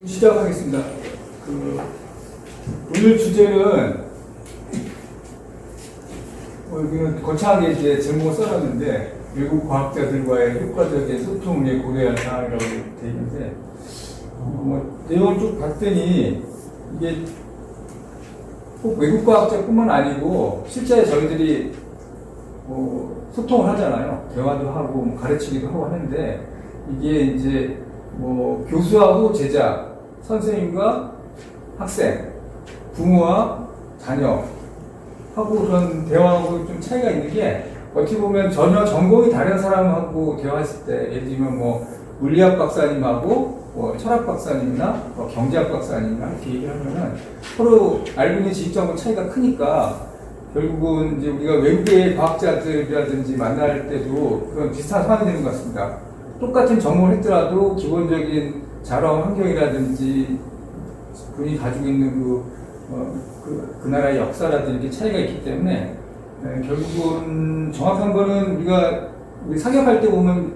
시작하겠습니다. 오늘 주제는 그냥 거창하게 이제 제목을 써놨는데 외국 과학자들과의 효과적인 소통을 고려할 사항이라고 되어 있는데 내용을 쭉 봤더니 이게 꼭 외국 과학자뿐만 아니고 실제 저희들이 소통을 하잖아요. 대화도 하고 가르치기도 하고 하는데 이게 이제 교수하고 제자, 선생님과 학생, 부모와 자녀 하고 그런 대화하고 좀 차이가 있는 게 어떻게 보면 전혀 전공이 다른 사람하고 대화했을 때 예를 들면 물리학 박사님하고 철학 박사님이나 경제학 박사님이나 이렇게 얘기하면은 서로 알고 있는 지식적인 차이가 크니까 결국은 이제 우리가 외국의 과학자들이라든지 만날 때도 그런 비슷한 상황이 되는 것 같습니다. 똑같은 전공을 했더라도 기본적인 자라 환경이라든지 그분이 가지고 있는 그 나라의 역사라든지 이렇게 차이가 있기 때문에 결국은 정확한 거는 우리 사격할 때 보면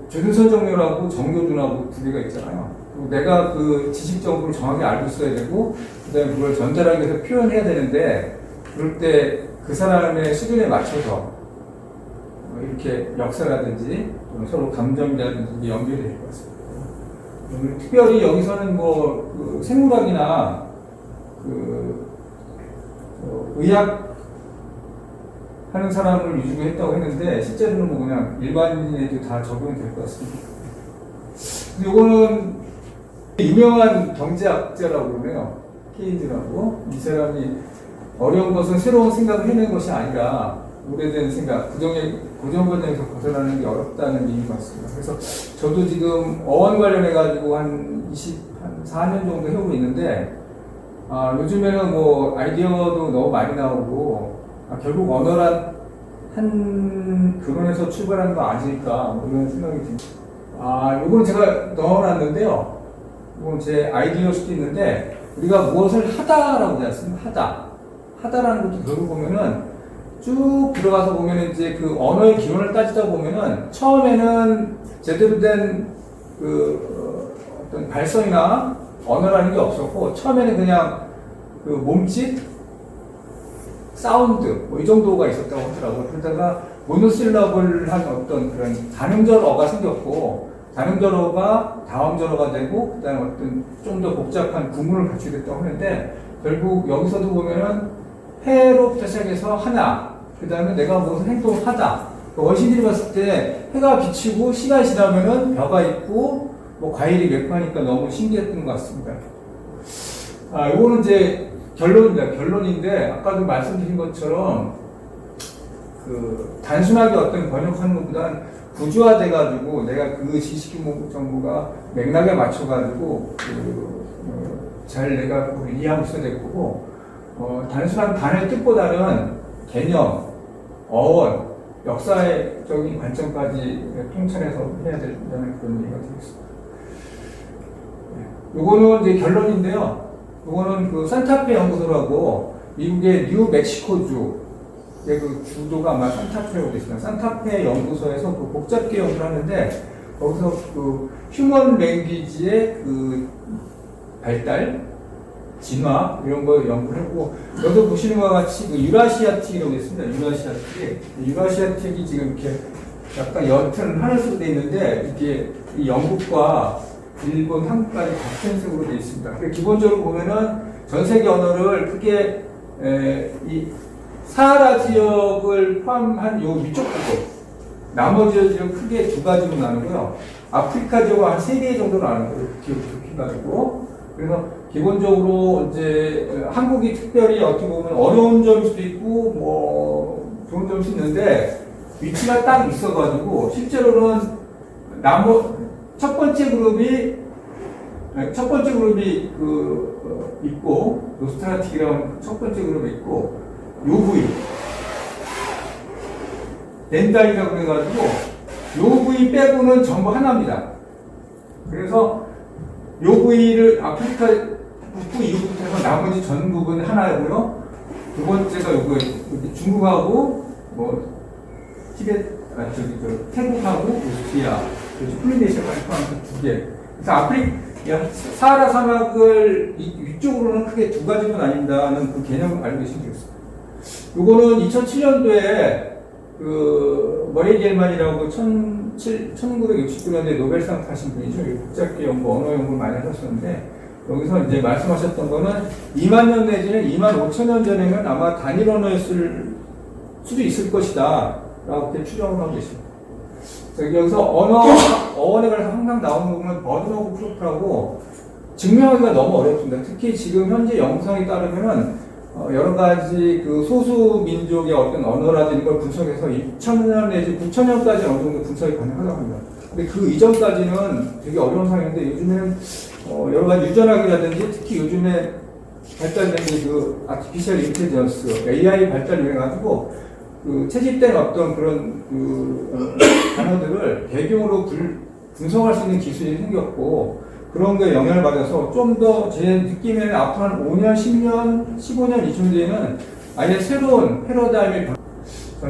조준선 정렬하고 정교준하고 두 개가 있잖아요. 내가 그 지식적으로 정확히 알고 있어야 되고 그다음에 그걸 전달하기 위해서 표현해야 되는데 그럴 때 그 사람의 수준에 맞춰서 이렇게 역사라든지 서로 감정이라든지 연결이 될 것 같습니다. 특별히 여기서는 생물학이나 의학 하는 사람을 위주로 했다고 했는데 실제로는 그냥 일반인에도 다 적용이 될 것 같습니다. 이거는 유명한 경제학자라고 그러네요. 케인즈라고. 이 사람이 어려운 것은 새로운 생각을 해내는 것이 아니라 오래된 생각, 고정관념에서 벗어나는 게 어렵다는 얘기인 것 같습니다. 그래서 저도 지금 어원 관련해가지고 한 24년 정도 해오고 있는데, 요즘에는 아이디어도 너무 많이 나오고, 결국 언어란 한 근원에서 출발하는 거 아닐까, 이런 생각이 듭니다. 요거는 제가 넣어놨는데요. 이건 제 아이디어일 수도 있는데, 우리가 무엇을 하다라고 하지 않습니까? 하다라는 것도 결국 보면은 쭉 들어가서 보면 이제 그 언어의 기원을 따지다 보면은 처음에는 제대로 된 어떤 발성이나 언어라는 게 없었고 처음에는 그냥 몸짓, 사운드 이 정도가 있었다고 하더라고요. 그러다가 모노실러블한 어떤 그런 단음절어가 생겼고 단음절어가 다음절어가 되고 그다음에 어떤 좀 더 복잡한 구문을 갖추게 됐다고 하는데 결국 여기서도 보면은 해로부터 시작해서 하나, 그 다음에 내가 무슨 행동을 하다. 원시들이 봤을 때 해가 비치고 시간이 지나면은 벼가 있고 과일이 맺고 하니까 너무 신기했던 것 같습니다. 이거는 이제 결론입니다. 결론인데 아까도 말씀드린 것처럼 단순하게 어떤 번역하는 것보다는 구조화돼가지고 내가 그 지식 정보가 맥락에 맞춰가지고 잘 내가 이해하고 있어야 될 거고 단순한 단어의 뜻보다는 개념, 어원, 역사적인 관점까지 통찰해서 해야 된다는 그런 얘기가 되겠습니다. 요거는 이제 결론인데요. 요거는 산타페 연구소라고 미국의 뉴멕시코주, 주도가 아마 산타페라고 되시나요? 산타페 연구소에서 복잡계 연구를 하는데 거기서 휴먼 랭귀지의 발달, 진화 이런 거 연구를 했고 여기서 보시는 것과 같이 유라시아틱이라고 있습니다. 유라시아틱이 지금 이렇게 약간 옅은 하늘색으로 되어 있는데 이게 영국과 일본, 한국까지 같은 색으로 되어 있습니다. 기본적으로 보면은 전 세계 언어를 크게 이 사하라 지역을 포함한 요 위쪽 부분 나머지 지역 크게 두 가지로 나누고요. 아프리카 지역은 한 3개 정도 나누고 기억이 가지고 그래서 기본적으로 이제 한국이 특별히 어떻게 보면 어려운 점일 수도 있고 좋은 점일 수 있는데 위치가 딱 있어가지고 실제로는 첫 번째 그룹이 있고 노스트라틱이라는 첫 번째 그룹이 있고 요 부위 덴달이라고 해가지고 요 부위 빼고는 전부 하나입니다. 그래서 요 부위를 아프리카 북부 이후부터 해서 나머지 전 부분 하나고요. 두 번째가 요거 중국하고 티베트, 태국하고 오스트리아, 그래서 폴리네시아까지 포함해서 2개. 그래서 사하라 사막을 위쪽으로는 크게 두 가지로 나뉜다는 그 개념을 알고 계시면 되겠습니다. 요거는 2007년도에 그 머레이 겔만이라고 1969년에 노벨상 타신 분이죠. 국제학계 연구, 언어 연구를 많이 하셨었는데, 여기서 이제 말씀하셨던 거는 2만 년 내지는 2만 5천 년 전에는 아마 단일 언어였을 수도 있을 것이다 라고 이렇게 추정을 하고 계십니다. 여기서 어원에 관해서 항상 나오는 부분은 버든 오브 프루프라고 증명하기가 너무 어렵습니다. 특히 지금 현재 영상에 따르면은 여러 가지 그 소수 민족의 어떤 언어라든지 걸 분석해서 2000년 내지 9000년까지 어느 정도 분석이 가능하다고 합니다. 근데 그 이전까지는 되게 어려운 상황인데 요즘에는 여러 가지 유전학이라든지 특히 요즘에 발달된 그 아티피셜 인텔리전스, AI 발달을 해가지고 그 채집된 어떤 그런 그 단어들을 배경으로 분석할 수 있는 기술이 생겼고 그런 게 영향을 받아서 좀 더 제 느낌에는 앞으로 한 5년, 10년, 15년 이쯤 뒤에는 아예 새로운 패러다임이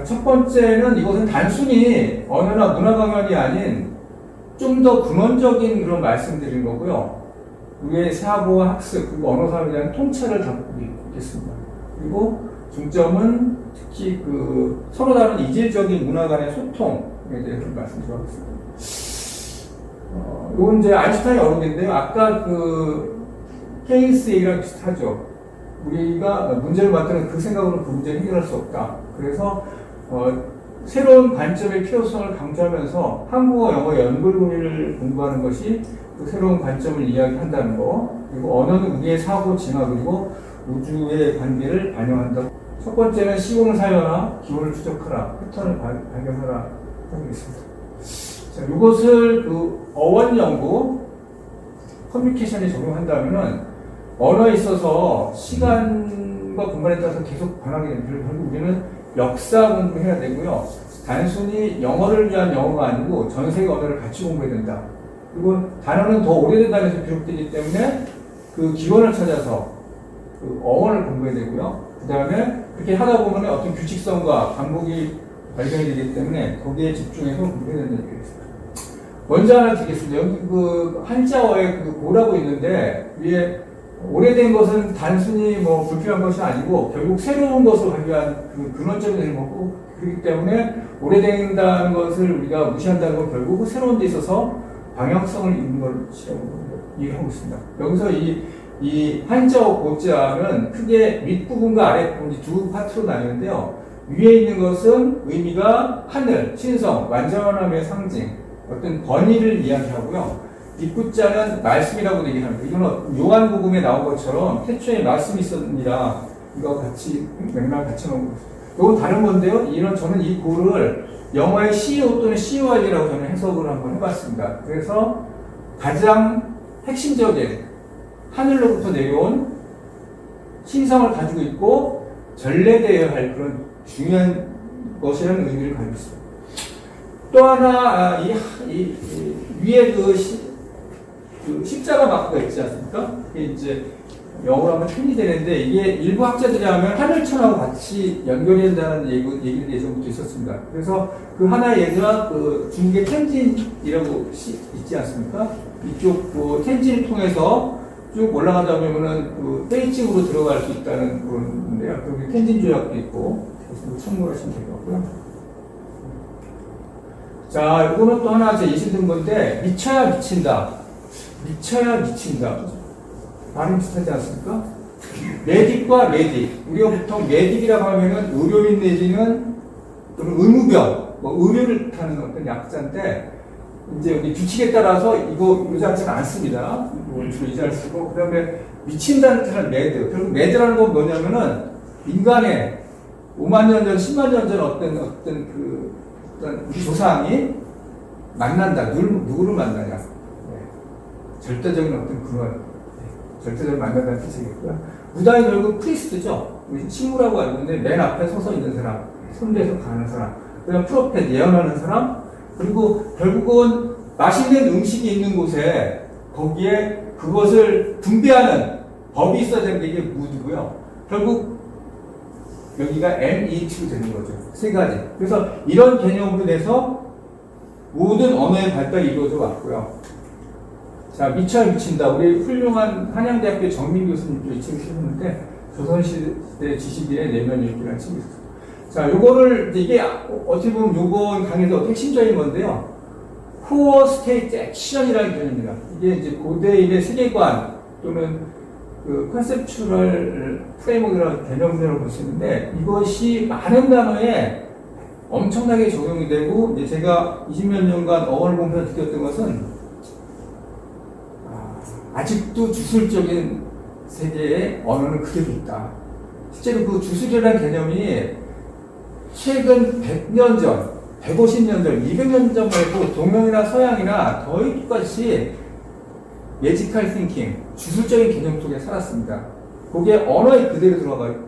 첫 번째는 이것은 단순히 언어나 문화 강연이 아닌 좀 더 근원적인 그런 말씀드린 거고요. 우리의 사고와 학습, 그리고 언어 사업에 대한 통찰을 담고 있겠습니다. 그리고 중점은 특히 그 서로 다른 이질적인 문화 간의 소통에 대해서 말씀드리겠습니다. 이건 이제 아인슈타인의 어록인데요. 아까 그 케인스 얘기랑 비슷하죠. 우리가 문제를 만드는 그 생각으로 그 문제를 해결할 수 없다. 그래서 새로운 관점의 필요성을 강조하면서 한국어, 영어 연결고리를 공부하는 것이 그 새로운 관점을 이야기한다는 거. 그리고 언어는 우리의 사고, 진화, 그리고 우주의 관계를 반영한다. 첫 번째는 시공을 사용하라, 기호를 추적하라, 패턴을 발견하라 하고 있습니다. 자, 이것을 그 어원 연구, 커뮤니케이션에 적용한다면은 언어에 있어서 시간과 공간에 따라서 계속 변하게 됩니다. 결국 우리는 역사 공부를 해야 되고요. 단순히 영어를 위한 영어가 아니고 전 세계 언어를 같이 공부해야 된다. 그리고 단어는 더 오래된 단어에서 비롯되기 때문에 그 기원을 찾아서 그 어원을 공부해야 되고요. 그 다음에 그렇게 하다 보면 어떤 규칙성과 반복이 발견이 되기 때문에 거기에 집중해서 공부해야 된다는 얘기겠습니다. 먼저 하나 드리겠습니다. 여기 그 한자어에 그 고라고 있는데 위에 오래된 것은 단순히 뭐 불필요한 것이 아니고 결국 새로운 것을 하기 위한 그 근원점이 되는 거고 그렇기 때문에 오래된다는 것을 우리가 무시한다는 건 결국 새로운 데 있어서 방향성을 잃는 것이라고 얘기하고 있습니다. 여기서 이 한자어 고자는 크게 윗부분과 아랫부분이 두 파트로 나뉘는데요. 위에 있는 것은 의미가 하늘, 신성, 완전함의 상징, 어떤 권위를 이야기하고요. 뒷구자는 말씀이라고 얘기합니다. 이거는 요한복음에 나온 것처럼 태초에 말씀이 있었느니라. 이거 같이 맥락을 같이 놓은 거죠. 이건 다른 건데요. 저는 이 고를 영어의 CEO 또는 COI라고 저는 해석을 한번 해봤습니다. 그래서 가장 핵심적인 하늘로부터 내려온 신성을 가지고 있고 전래되어야 할 그런 중요한 것이라는 의미를 가지고 있습니다. 또 하나 이 위에 그 십자가 마크가 있지 않습니까? 이게 이제 영어로 하면 편이 되는데 이게 일부 학자들이 하면 하늘천하고 같이 연결이 된다는 얘기를 예전부터 있었습니다. 그래서 그 하나의 예가 그 중국의 텐진이라고 있지 않습니까? 이쪽 그 텐진을 통해서 쭉 올라가다 보면은 그 베이징으로 들어갈 수 있다는 그런데요. 여기 텐진 조약도 있고 그래서 참고하시면 될 것 같고요. 자, 이거는 또 하나 제 예시 든 건데 미쳐야 미친다. 미쳐야 미친다. 발음 비슷하지 않습니까? 메딕과 메딕. 우리가 보통 메딕이라고 하면은 의료인 내지는 의무병, 의료를 타는 어떤 약자인데, 이제 여기 규칙에 따라서 이거 자체는 안 씁니다. 주로 이 자를 쓰고, 그 다음에 미친다는 뜻은 매드. 결국 매드라는 건 뭐냐면은 인간의 5만 년 전, 10만 년 전 어떤 우리 조상이 만난다. 누구를 만나냐. 절대적인 어떤 그런 절대적으로 만난다는 뜻이겠고요. 무당이 결국 프리스트죠. 우리 친구라고 알고 있는데 맨 앞에 서서 있는 사람, 선대에서 가는 사람, 그다음 프로페트 예언하는 사람, 그리고 결국은 맛있는 음식이 있는 곳에 거기에 그것을 분배하는 법이 있어야 되는 게 이게 무드고요. 결국 여기가 MET로 되는 거죠. 세 가지. 그래서 이런 개념으로 돼서 모든 언어의 발달이 이루어져 왔고요. 자, 미쳐야 미친다. 우리 훌륭한 한양대학교 정민 교수님도 이 책을 쓰셨는데, 조선시대 지식인의 내면 읽기라는 책이 있었어요. 자, 요거를, 이게 어떻게 보면 요번 강의에서 핵심적인 건데요. 코어 스테이트 액션이라는 개념입니다. 이게 이제 고대인의 세계관 또는 그 컨셉추럴 프레임워크라는 개념대로 볼 수 있는데, 이것이 많은 단어에 엄청나게 적용이 되고, 이제 제가 20몇 년간 어원을 보면서 느꼈던 것은, 아직도 주술적인 세계의 언어는 그대로 있다. 실제로 그 주술이라는 개념이 최근 100년 전, 150년 전, 200년 전 말고 동양이나 서양이나 거의 똑같이 매지컬 띵킹, 주술적인 개념 속에 살았습니다. 그게 언어에 그대로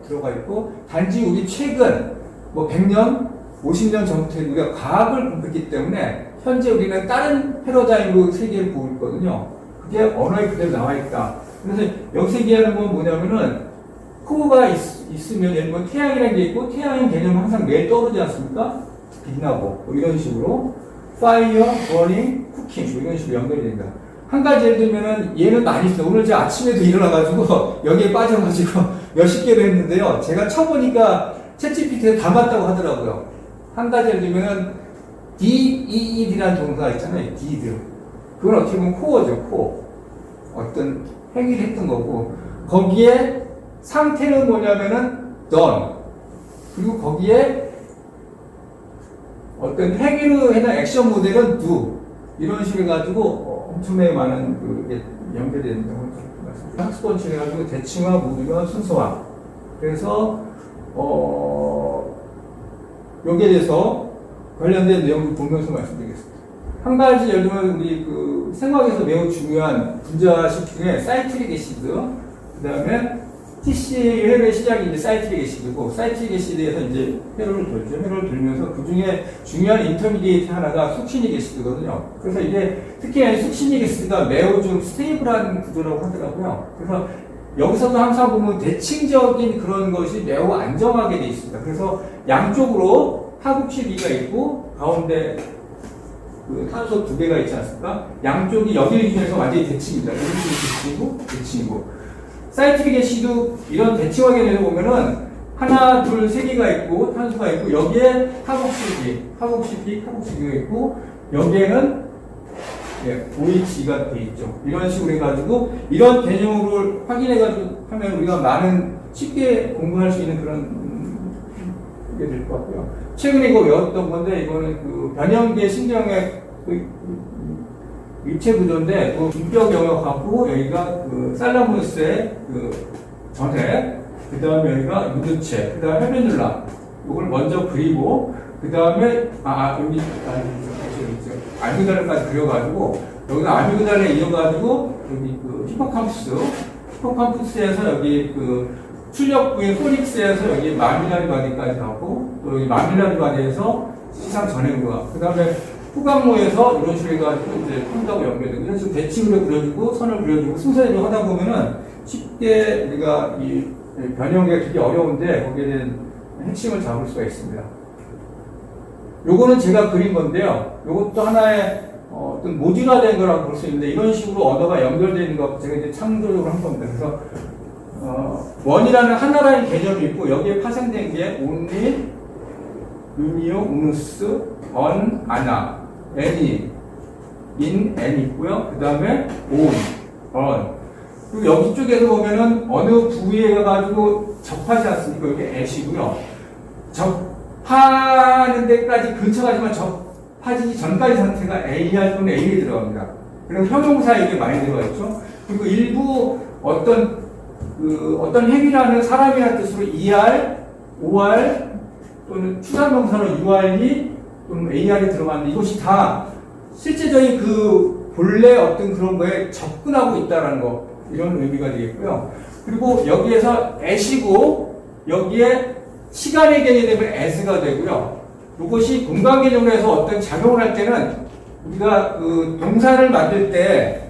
들어가 있고, 단지 우리 최근 뭐 100년, 50년 전부터 우리가 과학을 공부했기 때문에 현재 우리는 다른 패러다임으로 세계를 보고 있거든요. 그게 언어에 그대로 나와 있다. 그래서 여기서 얘기하는 건 뭐냐면은 코어가 있으면 예를 들면 태양이라는 게 있고, 태양의 개념은 항상 매일 떠오르지 않습니까? 빛나고 뭐 이런 식으로 fire, burning, cooking 뭐 이런 식으로 연결이 됩니다. 한 가지 예를 들면은 얘는 많이 있어요. 오늘 제가 아침에도 일어나가지고 여기에 빠져가지고 몇십 개를 했는데요. 제가 쳐보니까 챗GPT에 다 맞다고 하더라고요. 한 가지 예를 들면은 deed라는 동사가 있잖아요. deed. 그건 어떻게 보면 코어죠, 코어. 어떤 행위를 했던 거고, 거기에 상태는 뭐냐면은 done. 그리고 거기에 어떤 행위로 해당 액션 모델은 do. 이런 식으로 해가지고 엄청나게 많은 그게 연결이 된다고 말씀드립니다. 학습원칙 해가지고 대칭화, 무리화, 순서화. 그래서 여기에 대해서 관련된 내용을 보면서 말씀드리겠습니다. 한 가지 예를 들면 우리 그 생각에서 매우 중요한 분자식 중에 사이트릭 애시드, 그 다음에 TC 회로의 시작이 이제 사이트릭 애시드고, 사이트릭 애시드에서 이제 회로를 돌죠. 회로를 돌면서 그 중에 중요한 인터미디에이트 하나가 숙신익 애시드거든요. 그래서 이게 특히 숙신익 애시드가 매우 좀 스테이블한 구조라고 하더라고요. 그래서 여기서도 항상 보면 대칭적인 그런 것이 매우 안정하게 돼 있습니다. 그래서 양쪽으로 하국식이가 있고 가운데 그 탄소 두 개가 있지 않습니까? 양쪽이 여기를 기준해서 완전히 대칭입니다. 여기 대칭이고. 사이트릭 애시드 이런 대칭화 개념을 보면은 하나, 둘, 세 개가 있고 탄소가 있고 여기에 하국식이가 있고 여기에는 OH가 돼 있죠. 이런 식으로 해가지고 이런 개념으로 확인해가지고 하면 우리가 많은 쉽게 공부할 수 있는 그런 게 될 것 같고요. 최근에 이거 외웠던 건데 이거는 그 변형계 신경의 입체 구조인데 그 인격 영역하고 여기가 그 살라무스의 그 전해, 그 다음에 여기가 무드체, 그 다음에 헤베눌라. 이걸 먼저 그리고 그 다음에 여기 알미그달까지 그려가지고 여기가 알미그달에 이어가지고 여기 그 히포캄푸스에서 여기 그 출력부인 포닉스에서 여기 마밀라리 바디까지 가고 또 여기 마밀라리 바디에서 시상 전해부가 그 다음에 후각모에서 이런 식으로 해가지고 이제 폰다고 연결되고 이런 식으로 대칭으로 그려주고 선을 그려주고 순서대로 하다 보면은 쉽게 우리가 이 변형계가 되게 어려운데 거기에 대한 핵심을 잡을 수가 있습니다. 요거는 제가 그린 건데요. 요것도 하나의 어떤 모듈화된 거라고 볼 수 있는데 이런 식으로 언어가 연결되는 거 제가 이제 창조적으로 한 겁니다. 그래서 원이라는 하나라는 개념이 있고 여기에 파생된 게 only, 유니오, 우누스, on, 아나, any, in, n 있고요. 그 다음에 on. 그리고 여기 쪽에서 보면은 어느 부위에 가가지고 접하지 않습니까? 여기 at이고요. 접하는 데까지 근처가지만 접하지 전까지 상태가 AR 또는 A에 들어갑니다. 그럼 형용사에 이게 많이 들어가 있죠. 그리고 일부 어떤 행위라는 사람이라는 뜻으로 ER, OR 또는 추상명사로 UR이 또는 AR이 들어가는데 이것이 다 실제적인 그 본래 어떤 그런 거에 접근하고 있다는 거 이런 의미가 되겠고요. 그리고 여기에서 at이고 여기에 시간의 개념이 되면 as가 되고요. 이것이 공간 개념으로 해서 어떤 작용을 할 때는 우리가 그 동사를 만들 때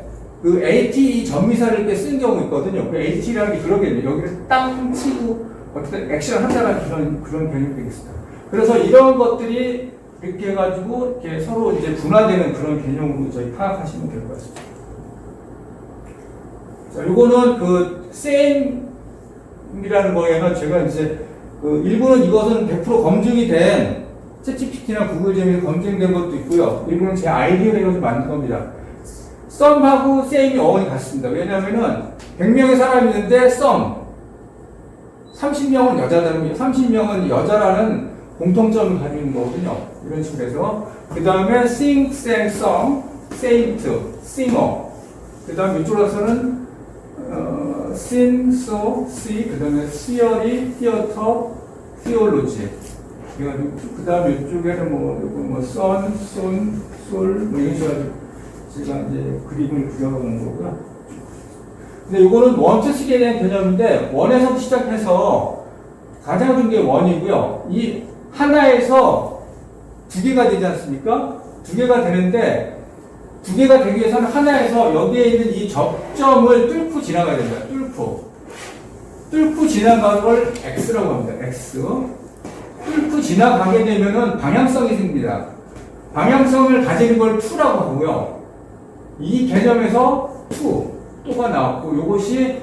그 AT 전미사를 이렇게 쓰는 경우 있거든요. 그 AT라는 게 그러겠네요. 여기를 땅 치고 어떤 액션을 한다는 그런 개념이 되겠습니다. 그래서 이런 것들이 이렇게 해가지고 이렇게 서로 이제 분화되는 그런 개념으로 저희 파악하시면 될 것 같습니다. 자, 요거는 그 쌤이라는 거에는 제가 이제 그 일부는 이것은 100% 검증이 된 챗GPT나 구글 제미니 검증된 것도 있고요. 일부는 제 아이디어를 해서 만든 겁니다. 썸하고 쌤이 어원이 같습니다. 왜냐면은 100명의 사람이 있는데 썸 30명은 여자라는 30명은 여자라는 공통점을 가지고 있는 거거든요. 이런 식으로 해서 그 다음에 sing, sang, song, saint, singer 그 다음에 이쪽으로서는 sing, saw, see 그 다음에 theory, theater, theology 그 다음에 이쪽에는 뭐 sun, son, sol 뭐 이런 식으로 제가 이제 그림을 그려놓은 거고요. 근데 이거는 원투식에 대한 개념인데 원에서 시작해서 가장 중요한 게 원이고요. 이 하나에서 두 개가 되지 않습니까? 두 개가 되는데 두 개가 되기 위해서는 하나에서 여기에 있는 이 접점을 뚫고 지나가야 됩니다. 뚫고 지나가는 걸 X라고 합니다. X. 뚫고 지나가게 되면은 방향성이 생깁니다. 방향성을 가지는 걸 2라고 하고요. 이 개념에서 2가 나왔고 이것이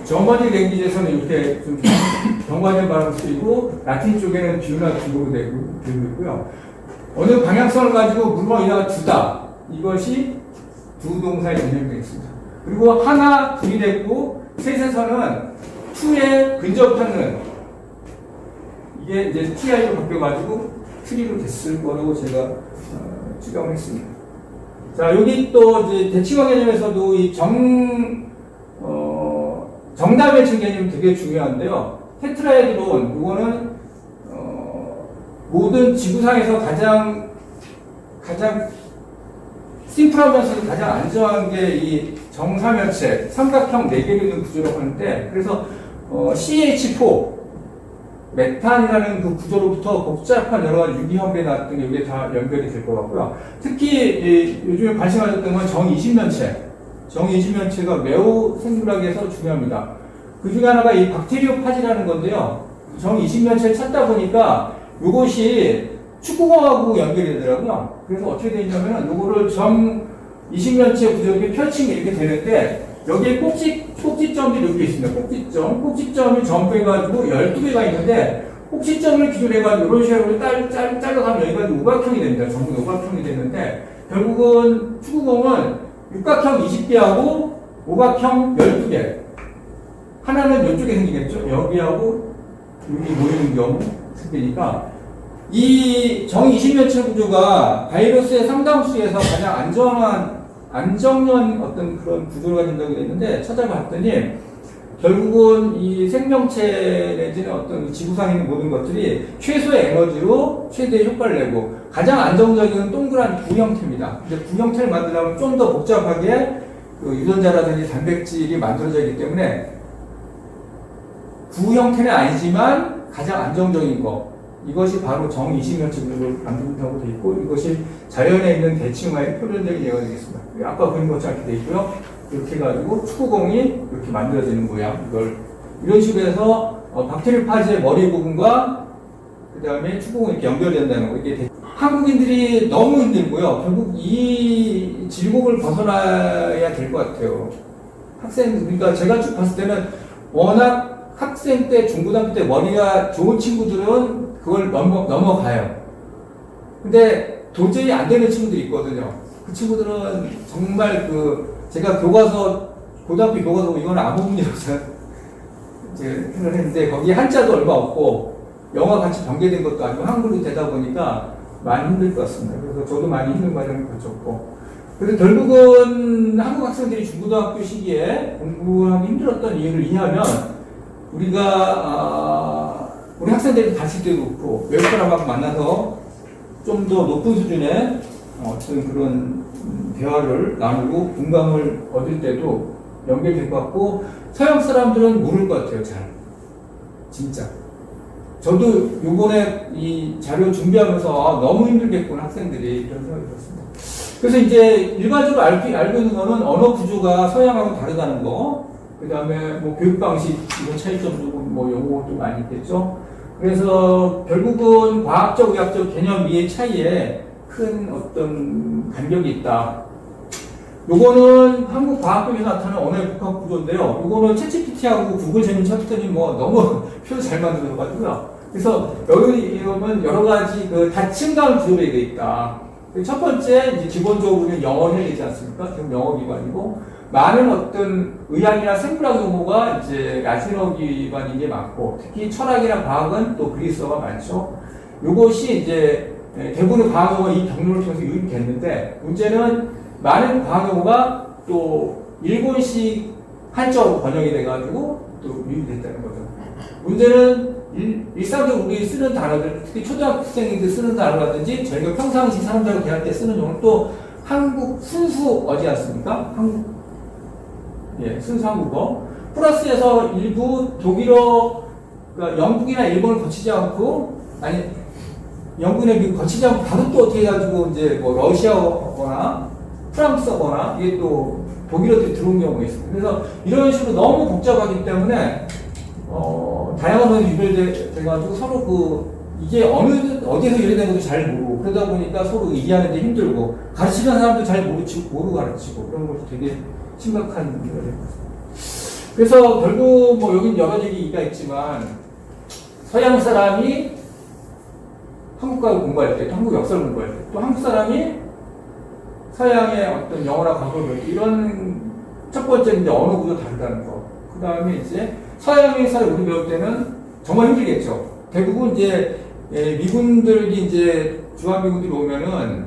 저머니 랭귀지에서는 이렇게 좀 경과된 발음을 쓰이고 라틴 쪽에는 비유나 기고로 되고 있고요. 어느 방향성을 가지고 물론 이하가 2다. 이것이 두 동사의 개념이 되겠습니다. 그리고 하나, 둘이 됐고 셋에서는 2에 근접하는 이게 이제 TI로 바뀌어가지고 트리로 됐을 거라고 제가 추정을 했습니다. 자, 여기 또 이제 대칭어 개념에서도 이 정답외침 개념이 되게 중요한데요. 테트라에드론, 이거는 모든 지구상에서 가장 심플하면서도 가장 안전한 게 이 정사면체, 삼각형 4개로 있는 구조라고 하는데, 그래서 CH4, 메탄이라는 그 구조로부터 복잡한 여러 가지 유기화합이 나왔던 게 이게 다 연결이 될 것 같고요. 특히 요즘에 관심하셨던 건 정이십면체. 정이십면체가 매우 생물학에서 중요합니다. 그 중에 하나가 이 박테리오파지라는 건데요. 정이십면체를 찾다 보니까 이것이 축구공하고 연결이 되더라고요. 그래서 어떻게 되냐면은 요거를 정이십면체 구조를 펼치면 이렇게 되는데 여기에 꼭지점들이 이렇게 있습니다. 꼭지점이 전부해가지고 12개가 있는데 꼭지점을 기준으로 해가지고 이런 식으로 잘라가면 여기가 우각형이 됩니다. 전부 우각형이 되는데 결국은 축구공은 육각형 20개하고 오각형 12개. 하나는 이쪽에 생기겠죠. 여기하고 여기 모이는 경우 생기니까 이 정20면체 구조가 바이러스의 상당수에서 가장 안정된 어떤 그런 구조가 된다고 했는데 찾아봤더니 결국은 이 생명체 내지는 어떤 지구상에 있는 모든 것들이 최소의 에너지로 최대의 효과를 내고 가장 안정적인 동그란 구 형태입니다. 근데 구 형태를 만들려면 좀 더 복잡하게 그 유전자라든지 단백질이 만들어져 있기 때문에 구 형태는 아니지만 가장 안정적인 거 이것이 바로 정20면체 구조를 만든다고 되어 있고 이것이 자연에 있는 대칭화의 표현적인 예가 되겠습니다. 아까 그린 것처럼 이렇게 되어 있고요. 이렇게 해가지고 축구공이 이렇게 만들어지는 모양 이런 식으로 해서 박테리오파지의 머리 부분과 그 다음에 축구공이 이렇게 연결된다는 거 이게 한국인들이 너무 힘들고요. 결국 이 질곡을 벗어나야 될 것 같아요. 그러니까 제가 쭉 봤을 때는 워낙 학생 때 중고등학교 때 머리가 좋은 친구들은 그걸 넘어가요. 근데 도저히 안 되는 친구들이 있거든요. 그 친구들은 정말 제가 고등학교 교과서 이건 아무 문제라고 생각을 했는데 거기에 한자도 얼마 없고 영어 같이 병개된 것도 아니고 한글로 되다 보니까 많이 힘들 것 같습니다. 그래서 저도 많이 힘든 과정을 거쳤고 그래서 결국은 한국 학생들이 중고등학교 시기에 공부하기 힘들었던 이유를 이해하면 우리 학생들이 가르칠 때도 그렇고 외국 사람하고 만나서 좀 더 높은 수준의 어떤 그런 대화를 나누고 공감을 얻을 때도 연결될 것 같고 서양 사람들은 모를 것 같아요. 잘 진짜 저도 요번에 이 자료 준비하면서 너무 힘들겠구나 학생들이 이런 생각이 들었습니다. 그래서 이제 일반적으로 알고 있는 거는 언어 구조가 서양하고 다르다는 거 그 다음에 뭐 교육 방식 이런 차이점도 뭐 요것도 많이 있겠죠. 그래서 결국은 과학적, 의학적 개념 이해 차이에 큰 어떤 간격이 있다. 요거는 한국과학국에서 나타난 언어의 복합 구조인데요. 요거는 챗GPT하고 구글 제민 쳤더니 뭐 너무 표현 잘 만들어가지고요. 그래서 여기 보면 여러 가지 그 다층간 구조로 되어 있다. 첫 번째, 이제 기본적으로는 영어를 해야 되지 않습니까? 지금 영어 기반이고, 많은 어떤 의학이나 생물학 용어가 이제 라틴어 기반인 게 많고, 특히 철학이나 과학은 또 그리스어가 많죠. 요것이 이제 대부분의 과학 용어가 이 경로를 통해서 유입이 됐는데, 문제는 많은 과학 용어가 또 일본식 한자어로 번역이 돼가지고 또 유입이 됐다는 거죠. 문제는 일상적으로 우리 쓰는 단어들, 특히 초등학생들 쓰는 단어라든지 저희가 평상시 사람들하고 대할 때 쓰는 용어는 또 한국 순수어지 않습니까? 순수 한국어. 플러스에서 일부 독일어, 그러니까 영국이나 일본을 거치지 않고, 아니, 영국이나 미국 거치지 않고 바로 또 어떻게 해가지고 이제 뭐 러시아어거나 프랑스어거나 이게 또 독일어들이 들어온 경우가 있습니다. 그래서 이런 식으로 너무 복잡하기 때문에 다양한 언어가 유별돼가지고 서로 이게 어디서 유래된 것도 잘 모르고 그러다 보니까 서로 이해하는데 힘들고 가르치는 사람도 잘 모르고 가르치고 그런 것이 되게 심각한 문제가 된 것 같습니다. 그래서 결국 뭐 여긴 여러 얘기가 있지만 서양 사람이 한국과를 공부할 때, 또 한국 역사를 공부할 때, 또 한국 사람이 서양의 어떤 영어나 과거를 이런 첫 번째 이제 언어 구조 다르다는 거. 그 다음에 이제 서양에서 우리 배울 때는 정말 힘들겠죠. 대부분 이제 미군들이 이제 주한미군들이 오면은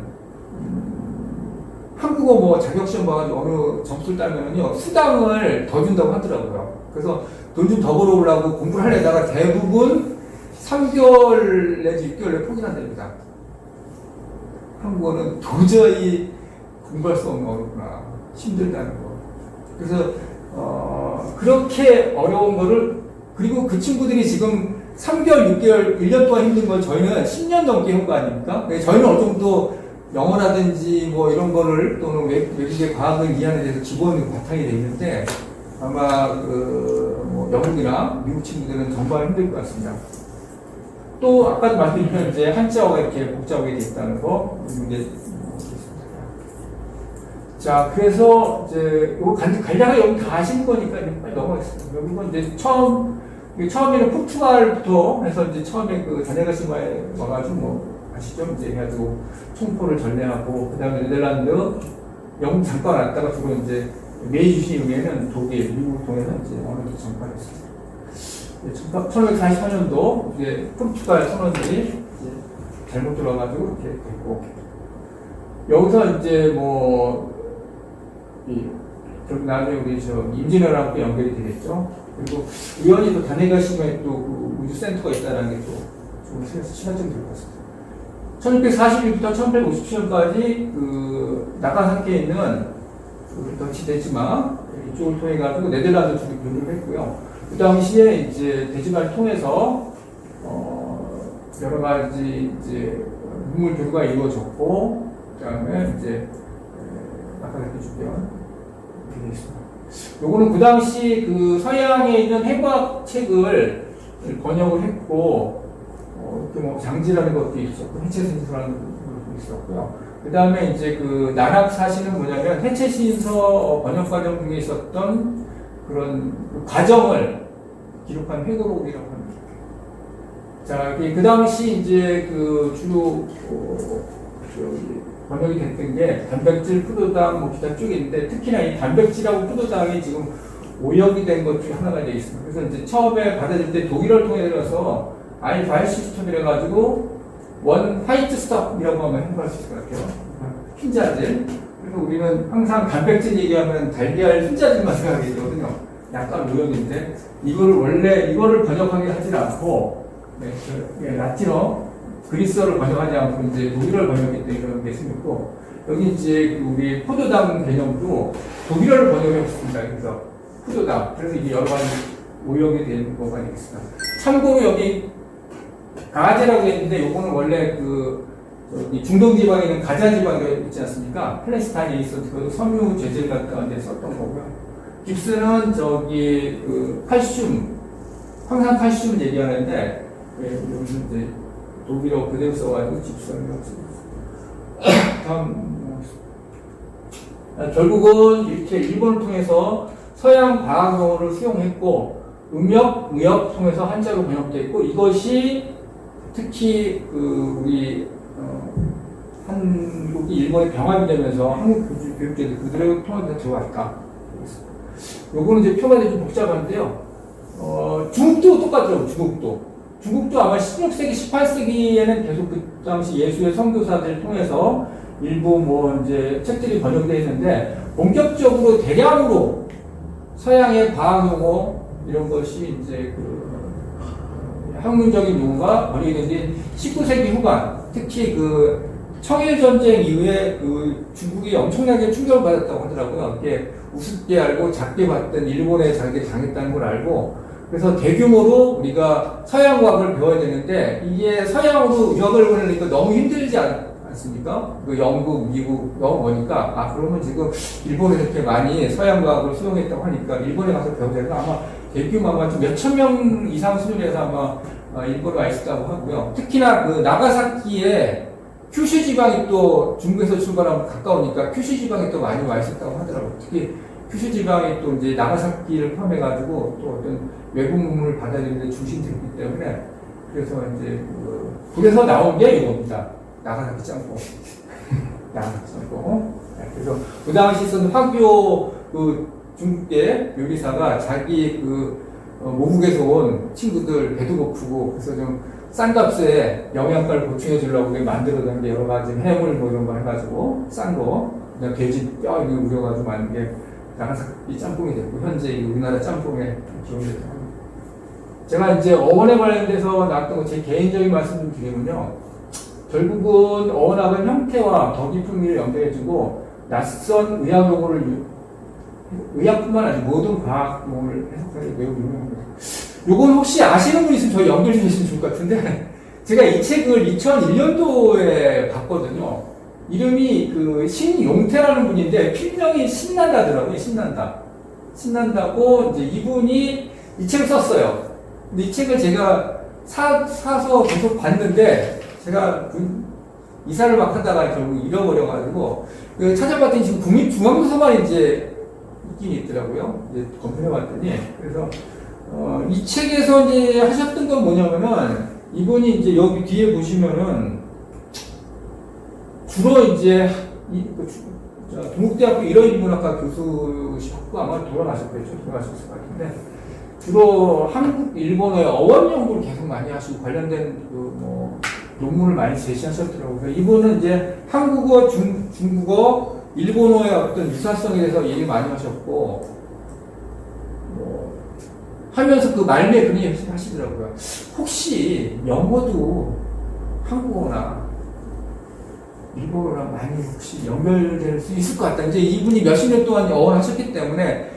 한국어 뭐 자격시험 봐가지고 어느 점수를 따면은요 수당을 더 준다고 하더라고요. 그래서 돈 좀 더 벌어오려고 공부를 하려다가 대부분 3개월 내지 6개월 내 포기를 한답니다. 한국어는 도저히 공부할 수 없는 언어구나. 힘들다는 거. 그래서 그렇게 어려운 거를 그리고 그 친구들이 지금 3개월, 6개월, 1년 동안 힘든 걸 저희는 10년 넘게 한 거 아닙니까? 저희는 어느 정도 영어라든지 뭐 이런 거를 또는 외국의 과학을 이해하는 데서 기본 바탕이 돼 있는데 아마 뭐 영국이나 미국 친구들은 정말 힘들 것 같습니다. 또 아까도 말씀드린 이제 한자어가 이렇게 복잡하게 돼 있다는 거 이제 자, 그래서 이제 요 간략하게 여기 다 하신 거니까 이제 빨리 넘어가겠습니다. 여기는 이제 처음에는 포르투갈부터 해서 이제 처음에 그 다네가시마에 와가지고 뭐 아시죠? 이제 해가지고 총포를 전래하고 그다음에 네덜란드, 영국 잠깐 왔다가 주로 이제 메이주시 이후에는 독일, 미국 통해서 이제 어느 정도 전파했습니다. 1944년도 이제 포르투갈 선원들이 이제 잘못 들어가지고 이렇게 됐고 여기서 이제 뭐 결국 나중에 우리 임진왜란하고 연결이 되겠죠. 그리고 우연히 또 다네가시마에 또 우주센터가 있다는 게 또 좀 시간점이 될 것 같습니다. 1641부터 1857년까지 그 나가사키에 있는 덩치 대지마 이쪽을 통해 가지고 네덜란드 쪽에 교류를 했고요. 그 당시에 이제 대지마를 통해서 여러 가지 이제 문물 교류가 이루어졌고 그다음에 이제 나가사키 주변 이렇게 되어 있습니다. 요거는 그 당시 그 서양에 있는 해부학 책을 번역을 했고 이렇게 뭐 장지라는 것도 있었고 해체신서라는 것도 있었고요. 그 다음에 이제 그 난학사시는 뭐냐면 해체신서 번역 과정 중에 있었던 그런 과정을 기록한 회고록이라고 합니다. 자, 그 당시 이제 그 주로 번역이 됐던 게 단백질, 포도당, 뭐 기타 쪽에 있는데 특히나 이 단백질하고 포도당이 지금 오역이 된 것 중에 하나가 되어 있습니다. 그래서 이제 처음에 받아들일 때 독일어를 통해 들어서 아이 바이 시스템이라 가지고 원 화이트 스톱이라고 하면 행복할 수 있을 것 같아요. 흰자질. 그래서 우리는 항상 단백질 얘기하면 달걀 흰자질만 생각하게 되거든요. 약간 오역인데 이거를 번역하게 하지 않고 라틴어 그리스어를 번역하지 않고 이제 독일어를 번역했던 이런 게 생겼고 여기 이제 그 우리 포도당 개념도 독일어를 번역했습니다. 그래서 포도당. 그래서 이게 여러 가지 오역이 되는 거가 되겠습니다. 참고로 여기 가제라고 했는데 요거는 원래 중동 지방에 있는 가자 지방이 있지 않습니까? 팔레스타인에 있었던 그 섬유 재질 같은 데 썼던 거고요. 깁스는 그 칼슘, 황산 칼슘 얘기하는데 여기는 이제 독일어 그대로 써가지고 집수하는 거 다음 결국은 이렇게 일본을 통해서 서양 과학 용어를 수용했고 음역, 의역 통해서 한자로 번역되어 있고 이것이 특히 우리 한국이 일본에 병합이 되면서 한국 교육제도 그들의 통합에서 들어왔다. 요거는 이제 표가 좀 복잡한데요. 중국도 똑같더라고요. 중국도 아마 16세기, 18세기에는 계속 그 당시 예수의 선교사들을 통해서 일부 이제 책들이 번역되어 있는데 본격적으로 대량으로 서양의 과학 용어 이런 것이 이제 학문적인 용어가 번역이 된 게 19세기 후반, 특히 청일 전쟁 이후에 중국이 엄청나게 충격을 받았다고 하더라고요. 이게 우습게 알고 작게 봤던 일본에 자기가 당했다는 걸 알고 그래서 대규모로 우리가 서양 과학을 배워야 되는데 이게 서양으로 유학을 보내니까 너무 힘들지 않습니까? 영국, 미국, 영어니까 그러면 지금 일본에 이렇게 많이 서양 과학을 수용했다고 하니까 일본에 가서 배워야 되는 아마 대규모 아마 좀 몇천 명 이상 수준에서 아마 일본에 와 있었다고 하고요. 특히나 나가사키에 큐슈 지방이 또 중국에서 출발하면 가까우니까 큐슈 지방에 또 많이 와 있었다고 하더라고요. 특히 큐슈 지방이 또 이제 나가사키를 포함해가지고 또 어떤 외국 문물을 받아들이는 중심지이기 때문에 그래서 이제 그래서 나온 게 이겁니다. 나가사키 짬뽕. 나가사키 짬뽕. 그래서 그 당시 있었던 화교 중국계 요리사가 자기 모국에서 온 친구들 배도 고프고 그래서 좀 싼 값에 영양가를 보충해 주려고 만들어낸 게 여러 가지 해물 이런 거 해가지고 싼 거 그냥 돼지 뼈 이거 우려가지고 만든 게 나가사키 짬뽕이 됐고 현재 우리나라 짬뽕에 기용이 됐다고 합니다. 제가 이제 어원에 관련돼서 나왔던 거 제 개인적인 말씀 좀 드리면요. 결국은 어원학은 형태와 더 깊은 의미를 연결해주고 낯선 의학 용어를 의학뿐만 아니라 모든 과학 용어를 해석하기 매우 유명합니다. 요건 혹시 아시는 분 있으면 저희 연결해 주시면 좋을 것 같은데 제가 이 책을 2001년도에 봤거든요. 이름이 신용태라는 분인데 필명이 신난다더라고요. 신난다고 이제 이분이 이 책을 썼어요. 근데 이 책을 제가 사서 계속 봤는데 제가 이사를 막 하다가 결국 잃어버려가지고 찾아봤더니 지금 국립중앙도서관에 이제 있긴 있더라고요. 이제 검토해봤더니 그래서 이 책에서 이제 하셨던 건 뭐냐면은 이분이 이제 여기 뒤에 보시면은 주로 이제 동국대학교 일어인문학과 교수셨고 아마 돌아가셨겠죠. 돌아가셨을 것 같은데 주로 한국, 일본어의 어원 연구를 계속 많이 하시고 관련된 논문을 많이 제시하셨더라고요. 이분은 이제 한국어, 중국어, 일본어의 어떤 유사성에 대해서 얘기 많이 하셨고 하면서 말미에 그런 얘기 하시더라고요. 혹시 영어도 한국어나 일본어랑 많이 혹시 연결될 수 있을 것 같다. 이제 이분이 몇십 년 동안 어원 하셨기 때문에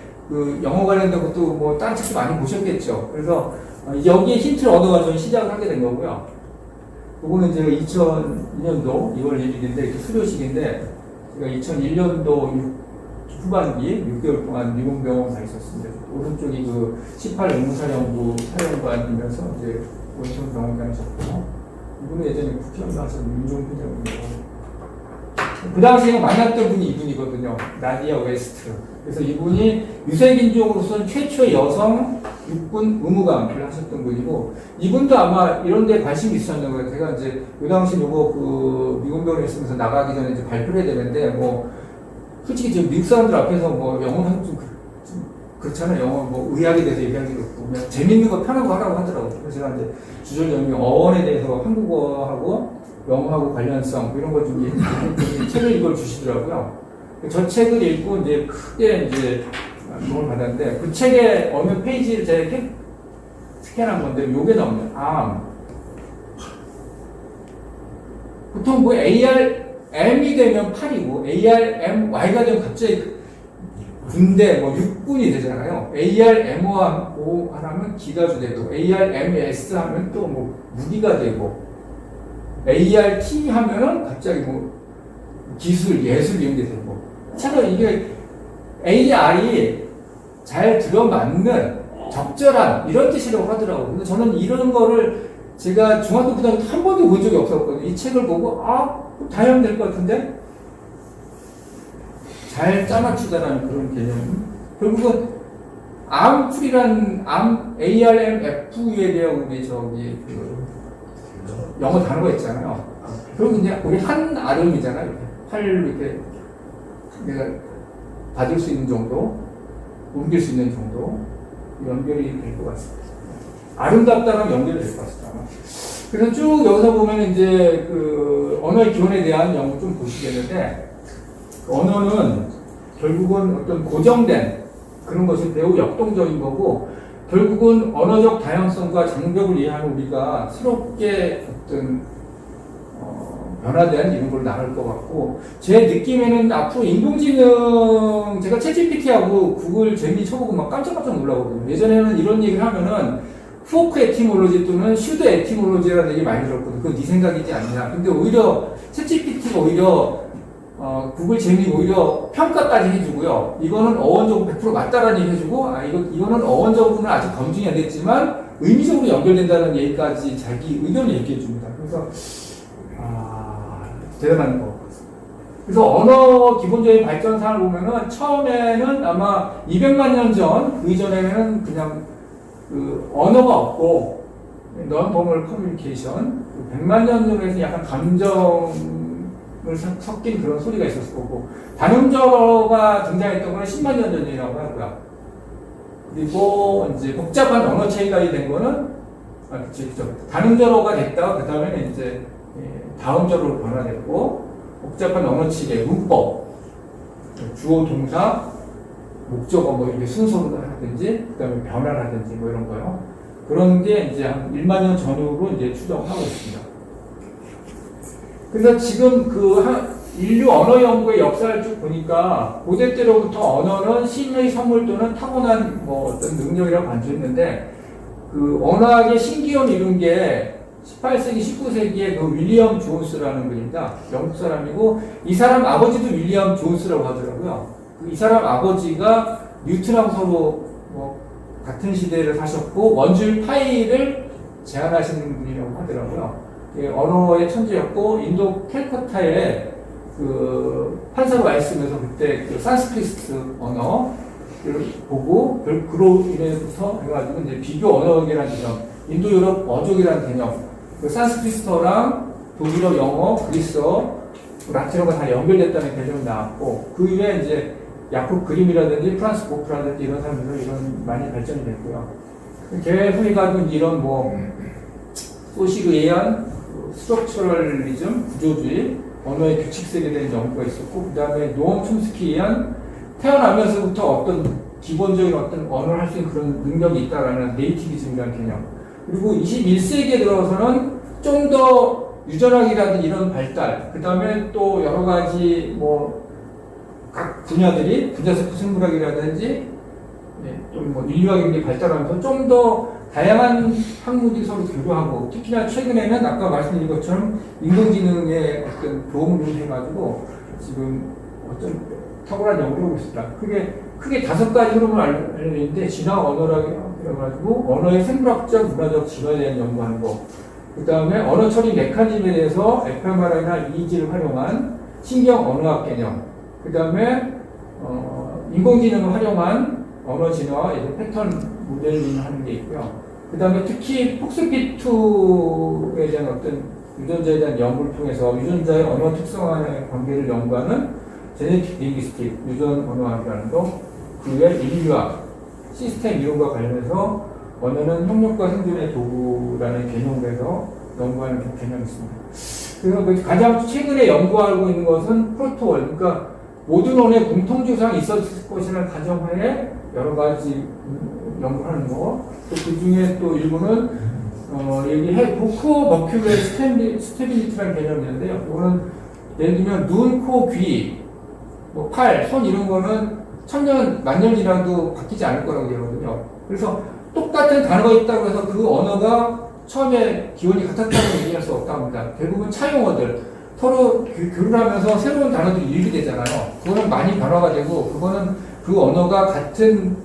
영어 관련된 것도 다른 책도 많이 보셨겠죠. 그래서 여기에 힌트를 얻어가지고 시작을 하게 된 거고요. 이거는 제가 2002년도 2월 1일인데 수료식인데 제가 2001년도 후반기 6개월 동안 미군병원 가 있었습니다. 오른쪽이 18 의무사령부 사령관이면서 이제 원천 병원 다니셨고 이분은 예전에 국회의원 나와서 윤종필 장군이고 그 당시에 만났던 분이 이분이거든요. 나디아 웨스트. 그래서 이분이 유색인종으로서는 최초의 여성 육군 의무관을 하셨던 분이고 이분도 아마 이런 데 관심이 있으셨던 거예요. 제가 이제 그 당시 요거 미군병원에 있으면서 나가기 전에 이제 발표를 해야 되는데 솔직히 지금 미국 사람들 앞에서 영어는 좀 그렇잖아요. 영어 의학에 대해서 얘기하기도 그렇고 그냥 재밌는 거 편한 거 하라고 하더라고요. 그래서 제가 이제 주절점이 어원에 대해서 한국어하고 영어하고 관련성 이런 거 좀 책을 이걸 주시더라고요. 저 책을 읽고 이제 크게 이제 도움을 받았는데 그 책의 어느 페이지를 제가 스캔한 건데 요게 나옵니다. 보통 ARM이 되면 8이고 ARMY가 되면 갑자기 군대 육군이 되잖아요. ARMO 하면 기가주 되고 ARMS 하면 또 무기가 되고 ART 하면은 갑자기 기술, 예술 이런 게 되고 차라리 이게 AR이 잘 들어맞는 적절한 이런 뜻이라고 하더라고요. 근데 저는 이런 거를 제가 중학교 고등학교 한 번도 본 적이 없었거든요. 이 책을 보고 다 하면 될 것 같은데 잘 짜맞추다라는 그런 개념. 결국은 ARMF에 대한 우리 저기 그 영어 단어가 있잖아요. 그럼 이제 우리 한 아름이잖아요. 팔 이렇게 내가 받을 수 있는 정도, 옮길 수 있는 정도 연결이 될 것 같습니다. 아름답다는 연결이 될 것 같습니다. 그래서 쭉 여기서 보면 이제 그 언어의 기원에 대한 연구 좀 보시겠는데, 언어는 결국은 어떤 고정된 그런 것이 매우 역동적인 거고, 결국은 언어적 다양성과 장벽을 이해하는 우리가 새롭게 어떤 변화된 이런 걸 나갈 것 같고, 제 느낌에는 앞으로 인공지능, 제가 챗GPT하고 구글 제미니 쳐보고 막 깜짝깜짝 놀라거든요. 예전에는 이런 얘기를 하면은 포크 에티몰로지 또는 슈드 에티몰로지라는 얘기 많이 들었거든요. 그건 네 생각이지 않냐. 근데 오히려 챗GPT가 오히려 구글 제미니 오히려 평가까지 해주고요. 이거는 어원적으로 100% 맞다라는 얘기 해주고, 이거는 어원적으로는 아직 검증이 안 됐지만 의미적으로 연결된다는 얘기까지 자기 의견을 얘기해 줍니다. 그래서 대단한 것 같습니다. 그래서 언어 기본적인 발전상을 보면은 처음에는 아마 200만 년 전, 그 이전에는 그냥 그 언어가 없고 non-verbal communication, 100만 년 전에서 약간 감정을 섞인 그런 소리가 있었을 거고, 단음절어가 등장했던 건 10만 년 전이라고 하고요. 그리고 이제 복잡한 언어 체계가 된 거는 그렇죠. 단음절어가 됐다가 그 다음에는 이제 다음절어로 변화됐고, 복잡한 언어 체계, 문법, 주어, 동사, 목적어 뭐 이렇게 순서로 하든지, 그 다음에 변화를 하든지 뭐 이런 거요. 그런 게 이제 한 1만 년 전후로 이제 추정하고 있습니다. 그래서 지금 인류 언어 연구의 역사를 쭉 보니까 고대 때로부터 언어는 신의 선물 또는 타고난 뭐 어떤 능력이라고 간주했는데, 그 언어학의 신기원 이룬 게 18세기, 19세기에 그 윌리엄 존스라는 분입니다. 영국 사람이고, 이 사람 아버지도 윌리엄 존스라고 하더라고요. 이 사람 아버지가 뉴턴하고 서로 뭐 같은 시대를 사셨고, 원줄 파이를 제안하시는 분이라고 하더라고요. 언어의 천재였고, 인도 캘커타에 그 판사로 와 있으면서 그때 그 산스크리트 언어를 보고, 그로 인해서 해가지고 이제 비교 언어학이라는 개념, 인도 유럽 어족이라는 개념, 그 산스크리트어랑 독일어, 영어, 그리스어, 라틴어가 다 연결됐다는 개념이 나왔고, 그 이후에 이제 야콥 그림이라든지 프란스 보프라든지 이런 사람들은 이런 많이 발전이 됐고요. 계속 해가지고 이런 뭐 소시르에이안, 스트럭처럴리즘, 구조주의, 언어의 규칙성에 대한 연구가 있었고, 그 다음에 노엄 촘스키에 의한 태어나면서부터 어떤 기본적인 어떤 언어를 할 수 있는 그런 능력이 있다라는 네이티비즘이라는 개념. 그리고 21세기에 들어서는 좀 더 유전학이라든지 이런 발달, 그 다음에 또 여러 가지 뭐 각 분야들이 분자세포 생물학이라든지 좀 뭐 인류학이 발달하면서 좀 더 다양한 학문들이 서로 교류하고, 특히나 최근에는 아까 말씀드린 것처럼 인공지능의 어떤 도움을 해가지고 지금 어떤 탁월한 연구를 하고 있습니다. 크게 5가지 흐름을 알려드리는데, 진화 언어라고 해가지고 언어의 생물학적, 문화적 진화에 대한 연구하는 거, 그 다음에 언어 처리 메커니즘에 대해서 fMRI나 EEG를 활용한 신경 언어학 개념, 그 다음에 인공지능을 활용한 언어 진화, 패턴 모델링 하는 게 있고요. 그 다음에 특히 폭스피투에 대한 어떤 유전자에 대한 연구를 통해서 유전자의 언어 특성과의 관계를 연구하는 제네틱 링귀스틱, 유전 언어학이라는 거, 그 외에 인류학, 시스템 이론과 관련해서 언어는 협력과 생존의 도구라는 개념에서 연구하는 개념이 있습니다. 그래서 가장 최근에 연구하고 있는 것은 프로토월, 그러니까 모든 언어의 공통조상이 있었을 것이라는 가정하에 여러 가지 연구하는 거, 또 그 중에 또 일부는 코어 버큐레 스테빌리티라는 개념이 있는데요. 이거는 예를 들면 눈, 코, 귀, 뭐 팔, 손 이런 거는 천년, 만년 지나도 바뀌지 않을 거라고 얘기하거든요. 그래서 똑같은 단어가 있다고 해서 그 언어가 처음에 기원이 같았다고 얘기할 수 없다고 합니다. 대부분 차용어들, 서로 교류를 하면서 새로운 단어들이 유입이 되잖아요. 그거는 많이 변화가 되고, 그거는 그 언어가 같은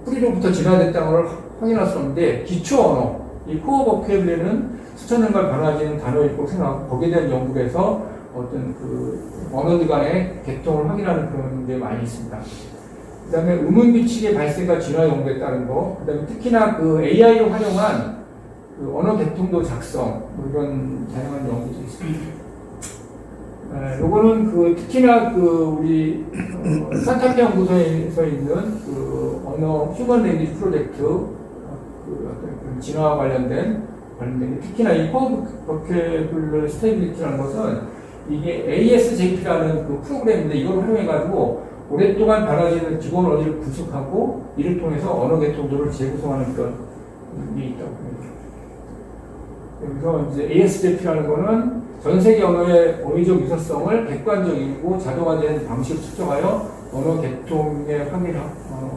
뿌리로부터 진화됐다는 걸 확인할 수 없는데, 기초 언어, 이 코어 버큐레는 수천 년간 변화하는 단어일 거라고 생각하고, 거기에 대한 연구를 해서 어떤 그 언어들 간의 개통을 확인하는 그런 게 많이 있습니다. 그 다음에 음운 규칙의 발생과 진화 연구에 따른 거, 그 다음에 특히나 그 AI를 활용한 그 언어 개통도 작성, 뭐 이런 다양한 연구도 있습니다. 요거는 그 특히나 그 우리 산타페 연구소에서 있는 그 언어 휴먼 랭귀지 프로젝트 그 어떤 진화와 관련된 게 특히나 이 버케블러리 스테이빌리티라는 것은 이게 ASJP라는 그 프로그램인데 이걸 활용해가지고 오랫동안 변화되는 기본 어휘를 분석하고 이를 통해서 언어 개통도를 재구성하는 그런 게 있다고 합니다. 여기서 이제 ASJP라는 거는 전 세계 언어의 어휘적 유사성을 객관적이고 자동화된 방식으로 측정하여 언어 개통에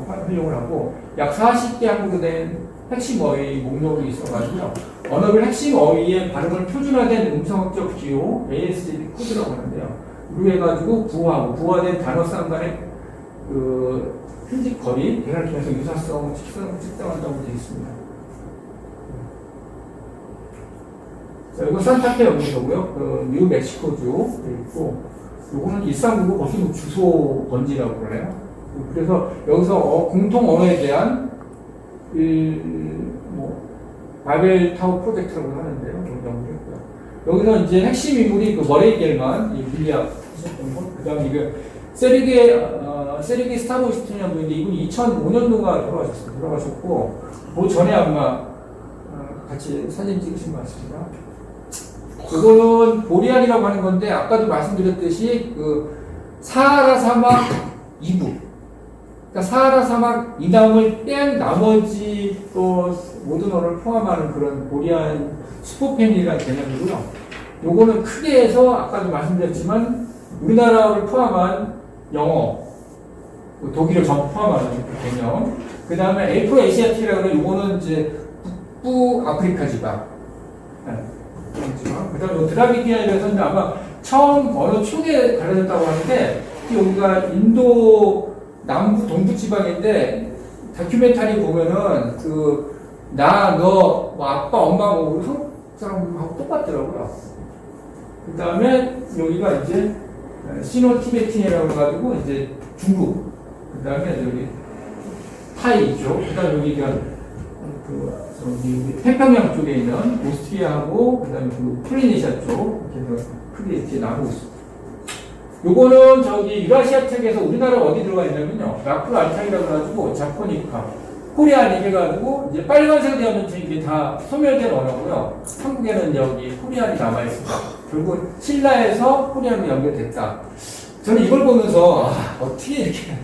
활용을 하고 약 40개 한국에 된 핵심 어휘 목록이 있어가지고요. 언어별 핵심 어휘의 발음을 표준화된 음성학적 기호 ASJP 코드라고 하는데요. 이로 해가지고 구화된 단어 쌍 간의 그 편집 거리 대략을 통해서 유사성 측정한다고 되어 있습니다. 자, 이거 산타페 연구소고요. 그 뉴멕시코주 있고, 요거는 1399 거기 주소 번지라고 그러네요. 그래서 여기서 공통 언어에 대한 바벨 타워 프로젝트라고 하는데요. 연구했고요. 여기서 이제 핵심 인물이 그 머레이 겔만, 이 물리학 하셨던 분, 그 다음에 이게 세르게 스타로시티라는 분인데 이분이 2005년도가 돌아가셨고, 그 전에 아마 같이 사진 찍으신 것 같습니다. 이거는 보리안이라고 하는 건데 아까도 말씀드렸듯이 그 사하라 사막 이북, 그러니까 사하라 사막 이남을 뺀 나머지 또 모든 언어를 포함하는 그런 보리안 슈퍼패밀리라는 개념이고요. 요거는 크게 해서 아까도 말씀드렸지만 우리나라를 포함한 영어, 독일을 전부 포함하는 그 개념. 그 다음에 에프로 에시아티라고 하는 요거는 이제 북부 아프리카 지방. 그 다음에 드라비디아에서는 아마 처음 어느 축에 갈라졌다고 하는데 여기가 인도 남부 동부 지방인데 다큐멘터리 보면은 그 나, 너, 뭐 아빠, 엄마 뭐 한국 사람하고 똑같더라고요. 그 다음에 여기가 이제 시노 티베틴이라고 해가지고 이제 중국. 그 다음에 여기 타이 쪽. 그 다음에 여기가 저기 태평양 쪽에 있는 오스트리아하고 그다음에 그 폴리네시아 쪽 이렇게 해서 크게 이렇게 나누고 있습니다. 요거는 저기 유라시아 책에서 우리나라 어디 들어가 있냐면요. 라플 알타이라고 해가지고 자포니카, 코리안 이래 가지고 이제 빨간색 되었는 이게 다 소멸된 언어고요. 한국에는 여기 코리안이 남아 있습니다. 결국 신라에서 코리안으로 연결됐다. 저는 이걸 보면서 어떻게 이렇게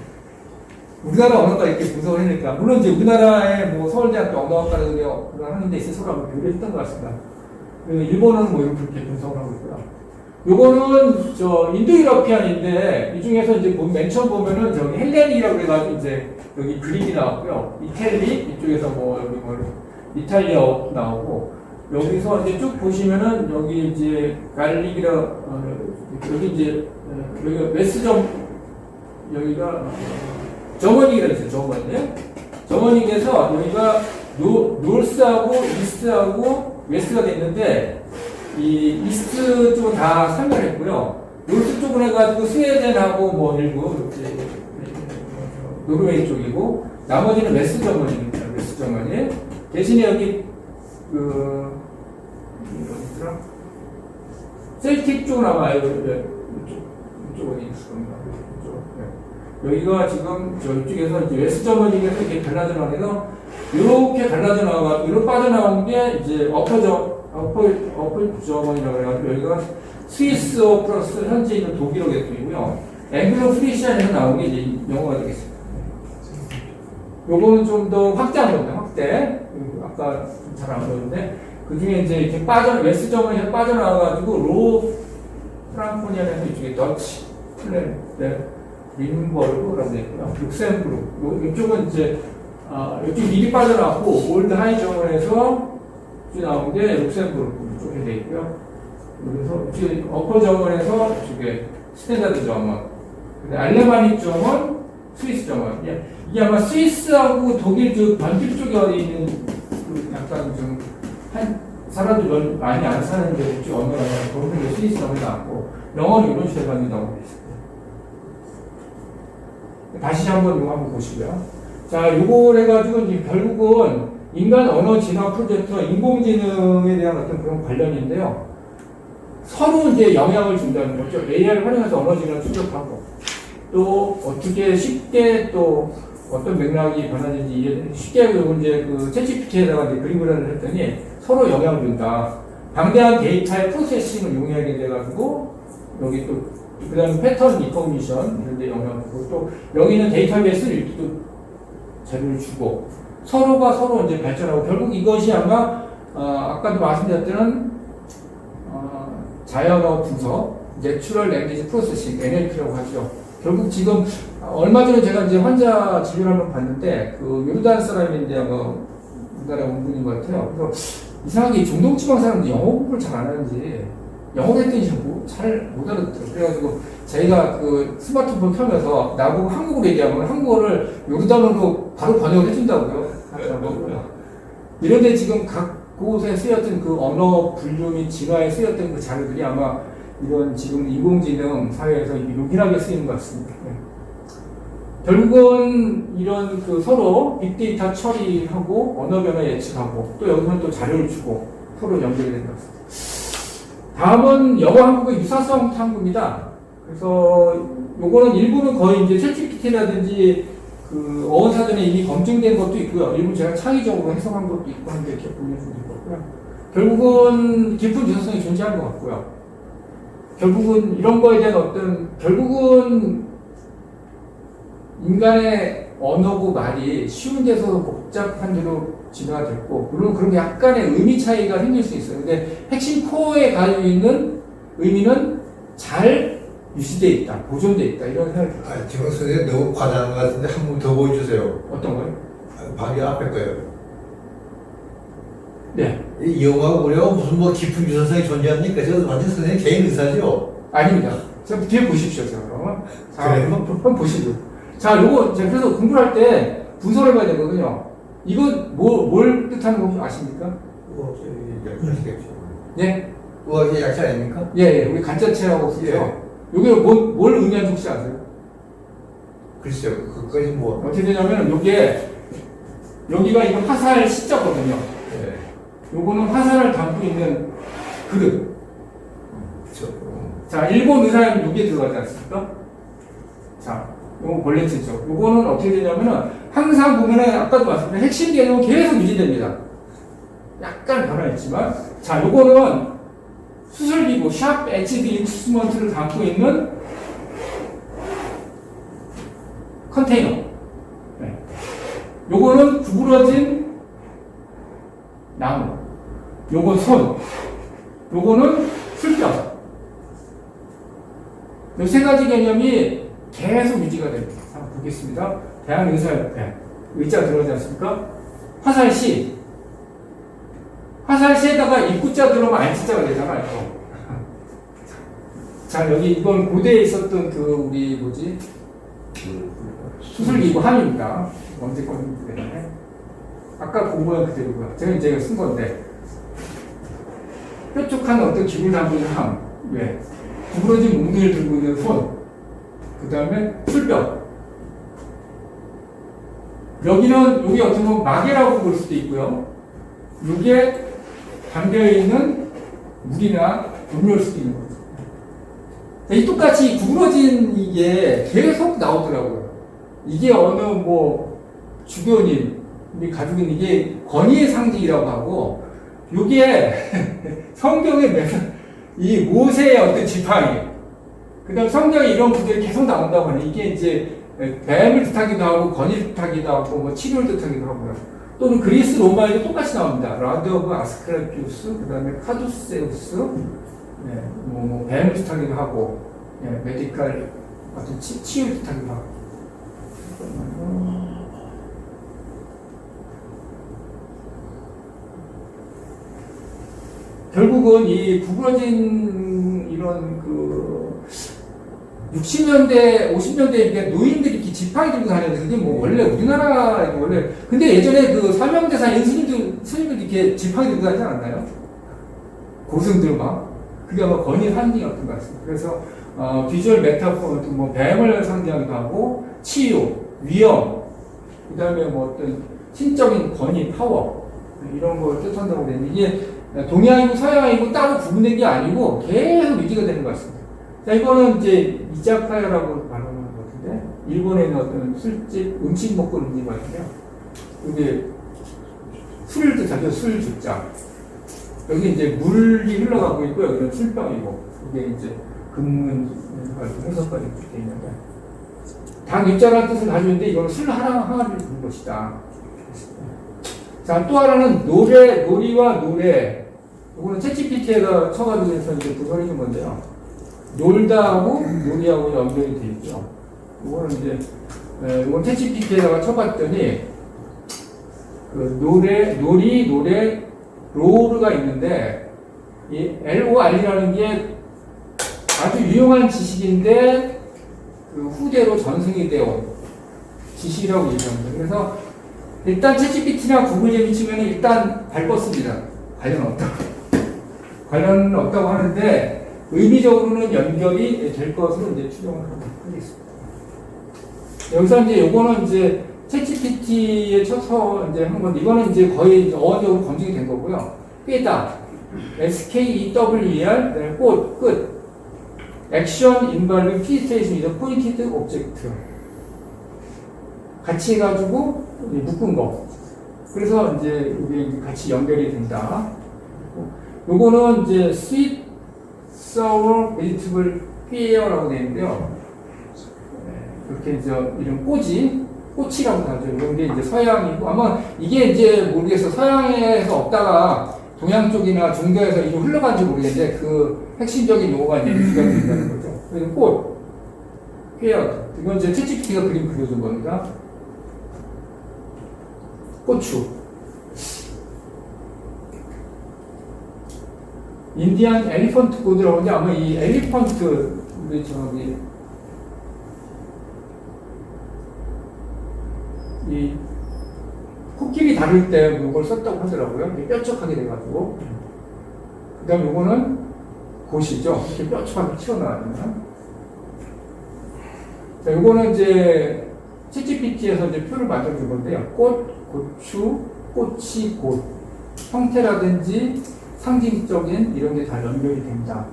우리나라 언어가 이렇게 분석을 하니까, 물론 이제 우리나라의 뭐 서울대학교 언어학과를 하는 데 있어서 서로 교류했던 것 같습니다. 일본은 뭐 이렇게 분석을 하고 있고요. 요거는 저 인도유러피안인데, 이 중에서 이제 맨 처음 보면은 저기 헬레니라고 해가지고 이제 여기 그림이 나왔고요. 이탈리, 이쪽에서 뭐 여기 뭐 이탈리아 나오고, 여기서 이제 쭉 보시면은 여기 이제 갈리기라, 여기 이제, 여기가 웨스점, 여기가 저머니가 있어요, 저머니에서 여기가 노스하고 이스트하고 웨스트가 돼 있는데, 이 이스트 쪽은 다 상관했고요. 노스 쪽은 해가지고 스웨덴하고 뭐 일부 노르웨이 쪽이고, 나머지는 웨스트 저머니입니다. 웨스트 저머니. 대신에 여기 어디더라? 셀틱 쪽은 아마 이쪽 어디 있을 겁니다. 여기가 지금 저쪽에서 이제 웨스트 저머니에서 이렇게 갈라져 나와서 이렇게 갈라져 나와 이렇게 빠져나온 게 이제 어퍼 저머니라고 해가지고 여기가 스위스어 플러스 현재 있는 독일어 계통이고요. 앵글로 프리시안에서 나온 게 이제 영어가 되겠습니다. 요거는 좀 더 확대한 겁니다. 확대. 아까 잘 안 보였는데 그 중에 이제 이렇게 웨스트 저머니에서 빠져나와가지고 로 프랑코니아에서 이쪽에 더치, 림버르그라고 되어 있고요. 룩셈부르크. 이쪽은 이제, 이쪽 미리 빠져나왔고, 올드 하이 정원에서 나온 게 룩셈부르크 쪽에 되어 있고요. 그래서 이쪽에 어퍼 정원에서 이쪽에 스탠다드 정원. 알레마닉 정원, 스위스 정원. 이게 아마 스위스하고 독일 그 반필 쪽에 어디 있는 그 약간 좀 사람들 많이 안 사는데 국제 언어가 거기서 스위스라고 나왔고 영어는 이런 식으로 받는다고 되어 있어요. 다시 한번 이거 한번 보시고요. 자, 요걸 해가지고 이제 결국은 인간 언어 진화 프로젝트와 인공지능에 대한 어떤 그런 관련인데요. 서로 이제 영향을 준다는 거죠. AI를 활용해서 언어 진화를 추적하고 또 어떻게 쉽게 또 어떤 맥락이 변하는지 이해되는 쉽게 이제 그 챗GPT에다가 이제 그림 그려를 했더니 서로 영향을 준다. 방대한 데이터의 프로세싱을 용이하게 돼가지고 여기 또 그다음에 패턴 리커그니션 이런 데 영향을 주고 또 여기는 데이터베이스를 이렇게 또 자료를 주고 서로가 서로 이제 발전하고 결국 이것이 아마 아까도 말씀드렸던 자연어 분석, 내추럴 랭귀지 프로세싱 (NLP라고 하죠. 결국 지금 얼마 전에 제가 이제 환자 진료를 한번 봤는데 그 요르단 사람인데 아마 우리나라 온 분인 것 같아요. 그래서 이상하게 중동지방 사람들이 영어 공부를 잘 안 하는지 영어를 했더니 잘 못 알아듣더라고요. 그래가지고 저희가 그 스마트폰 켜면서 나보고 한국어로 얘기하면 한국어를 요르단어로 바로 번역을 해준다고요. 이런데 지금 각 곳에 쓰였던 그 언어 분류 및 진화에 쓰였던 그 자료들이 아마 이런 지금 인공지능 사회에서 요긴하게 쓰이는 것 같습니다. 네. 결국은 이런 그 서로 빅데이터 처리하고 언어 변화 예측하고 또 여기서는 또 자료를 주고 서로 연결이 되는 것 같습니다. 다음은 영어 한국의 유사성 탐구입니다. 그래서 요거는 일부는 거의 이제 챗GPT라든지 그 어원사전에 이미 검증된 것도 있고요. 일부 제가 창의적으로 해석한 것도 있고 한데 이렇게 보여주는 거고요. 결국은 깊은 유사성이 존재하는 것 같고요. 결국은 이런 거에 대한 어떤 결국은 인간의 언어고 말이 쉬운 데서 복잡한 데로 진화가 됐고 물론 그런 게 약간의 의미 차이가 생길 수 있어요. 근데 핵심 코어에 가지고 있는 의미는 잘 유지되어 있다, 보존되어 있다 이런 생각이 듭니다. 지금 선생님 너무 과장한 것 같은데 한 번 더 보여주세요. 어떤 거요? 바로 앞에 거예요. 네. 이 영화가 뭐래요? 무슨 뭐 깊은 유사성이 존재합니까? 저 완전 선생님 개인 의사죠? 아닙니다. 자, 뒤에 보십시오, 자, 그러면. 자, 그래? 한번 보시죠. 자, 요거, 제가 그래서 공부를 할 때 분석을 해봐야 되거든요. 이건 뭘 뜻하는 거 혹시 아십니까? 예? 의학의 약자 아닙니까? 예, 예. 우리 간자체라고 쓰죠. 요게 뭘 의미하는지 혹시 아세요? 글쎄요, 그까지 뭐. 어떻게 되냐면, 여기가 이거 화살 시자거든요. 네. 요거는 화살을 담고 있는 그릇. 그쵸. 자, 일본 의사는 여기에 들어가지 않습니까? 자, 요거 볼레트죠. 요거는 어떻게 되냐면은, 항상 보면은, 아까도 말씀드린 핵심 개념은 계속 유지됩니다. 약간 변화했지만, 자, 요거는 수술기구, 샵 HD 인스트루먼트를 담고 있는 컨테이너. 네. 요거는 구부러진 나무. 요건 손. 요거는 술병. 요 세 가지 개념이 계속 유지가 됩니다. 한번 보겠습니다. 대한의사협회. 의자 들어가지 않습니까? 화살시. 화살시에다가 입구자 들어오면 안치자가 되잖아요. 자, 여기 이건 고대에 있었던 그 우리 뭐지? 수술기구 함입니다. 언제 건인지 때문에. 아까 본 거는 그대로고요. 제가 이제 쓴 건데. 뾰족한 어떤 기구를 담고 있는 함. 왜? 구부러진 뭉둥이를 들고 있는 손. 그 다음에 술병. 여기 어떻게 보면 마개라고 볼 수도 있고요. 이게 담겨있는 물이나 음료일 수도 있는 거죠. 이 똑같이 구부러진 이게 계속 나오더라고요. 이게 어느 뭐 주교님이 가지고 있는 이게 권위의 상징이라고 하고, 이게 성경에 이 모세의 어떤 지팡이, 그 다음 성경에 이런 구절이 계속 나온다고 하네. 이게 이제 뱀을 뜻하기도 하고, 권위를 뜻하기도 하고, 뭐 치료를 뜻하기도 하고요. 또는 그리스 로마에도 똑같이 나옵니다. 라드 오브 아스크레피우스, 그 다음에 카두세우스, 네, 뭐 뱀을 뜻하기도 하고, 네, 메디칼, 어떤 치유를 뜻하기도 하고. 결국은 이 구부러진 이런 그 60년대, 50년대에 노인들이 이렇게 지팡이 들고 다녔는데, 그게 뭐 원래 우리나라에 원래, 근데 예전에 그 사명대사 스님들 이렇게 지팡이 들고 다니지 않았나요? 고승들막 그게 아마 건의 상징이었던 것 같습니다. 그래서 비주얼 메타포 같은 뭐 뱀을 상징하기도 하고 치유, 위험, 그 다음에 뭐 어떤 신적인 권위, 파워 이런 걸 뜻한다고 되는데 이게 동양이고 서양이고 따로 구분된 게 아니고 계속 유지가 되는 것 같습니다. 자, 이거는 이제 이자카야라고 말하는 것 같은데 일본에 있는 어떤 술집, 음식 먹고 있는 것 같은데요. 이게 술을 뜻하죠. 술 주자. 여기 이제 물이 흘러가고 있고 여기는 술병이고 이게 이제 금문 해석까지 되어 있는데 당 입자라는 뜻을 가지고 있는데 이거는 술 하나를 부른 것이다. 자, 또 하나는 놀이와 노래. 이거는 챗GPT에다 쳐가지고 해서 이제 구성해 준 건데요. 놀다하고 놀이하고 연결이 되어 있죠. 이거는 이제 이건 챗GPT에다가 쳐봤더니 그 놀이, 노래, 롤가 있는데 이 LOR이라는 게 아주 유용한 지식인데 그 후대로 전승이 되어 지식이라고 얘기합니다. 그래서 일단 챗GPT나 구글 제미 치면 일단 밟았습니다. 관련은 없다고 하는데 의미적으로는 연결이 될 것으로 이제 추정을 하겠습니다. 여기서 이제 요거는 이제 챗GPT에 쳐서 이제 한 건데 이거는 이제 거의 어원적으로 검증이 된 거고요. 꿰다 SKEWER 꽃 끝 액션 인발빙 피스테이션이죠. 포인티드 오브젝트 같이 해가지고 묶은 거. 그래서 이제 이게 같이 연결이 된다. 요거는 이제 sweet, sour, vegetable pear라고 되어 있는데요. 이렇게 이제 이런 꽃이라고 하죠. 이런 게 이제 서양이고 아마 이게 이제 모르겠어. 서양에서 없다가 동양 쪽이나 중도에서 이게 흘러간지 모르겠는데 그 핵심적인 용어가 이제 유지가 된다는 거죠. 그래서 꽃, pear. 이건 이제 챗GPT가 그림 그려준 겁니다. 고추. 인디안 엘리펀트 코드라고 하는데 아마 이 엘리펀트 우리 저기 이 코끼리 다룰 때 이걸 썼다고 하더라고요. 뾰족하게 돼가지고. 그 다음 요거는 곳이죠. 이렇게 뾰족하게 튀어나와요. 자, 요거는 이제 챗GPT에서 이제 표를 만들어준 건데요. 꽃, 고추, 꽃이 곧. 형태라든지 상징적인 이런 게 다 연결이 됩니다.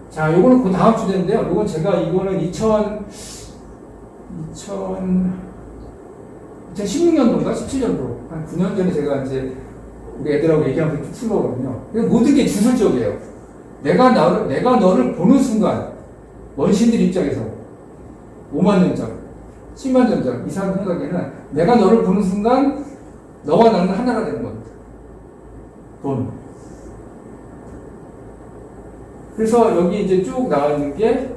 자, 요거는 그 다음 주제인데요. 요건 제가 이거는 2016년도인가 17년도 한 9년 전에 제가 이제 우리 애들하고 얘기하면서 쭉 쓴 거거든요. 모든 게 주술적이에요. 내가 너를 보는 순간 원신들 입장에서 5만 년 전, 10만 년 전 이 사람 생각에는 내가 너를 보는 순간 너와 나는 하나가 되는 겁니다. 돈. 그래서 여기 이제 쭉 나와 있는 게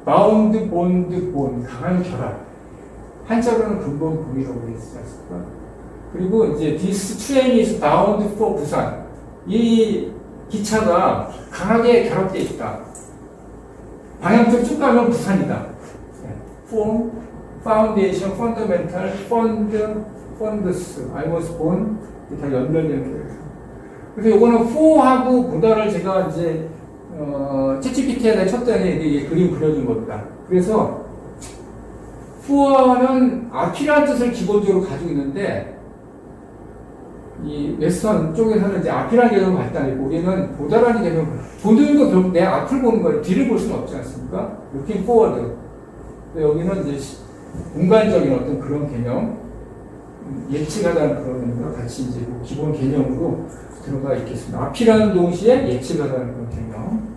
바운드, 본드, 본, 강한 결합. 한자로는 근본 분이라고 되어 있지 않습니까? 그리고 이제 This train is bound for 부산. 이 기차가 강하게 결합되어 있다. 방향쪽 쭉 가면 부산이다. Form, Foundation, Fundamental, Fund, Funds, I was born. 다 연결되는 거예요. 그래서 이거는 for하고 보다를 제가 이제 챗GPT에 쳤더니 이게 그림 그려준 겁니다. 그래서 for는 앞이라는 뜻을 기본적으로 가지고 있는데 이 웨스턴 쪽에서는 이제 앞이라는 개념을 갖다 놓고 우리는 보다라는 개념을 보는 거 결국 내 앞을 보는 거예요. 뒤를 볼 수는 없지 않습니까? looking forward. 여기는 이제 공간적인 어떤 그런 개념, 예측하다는 그런 거 같이 이제 기본 개념으로 들어가 있겠습니다. 앞이라는 동시에 예측하다는 그런 개념.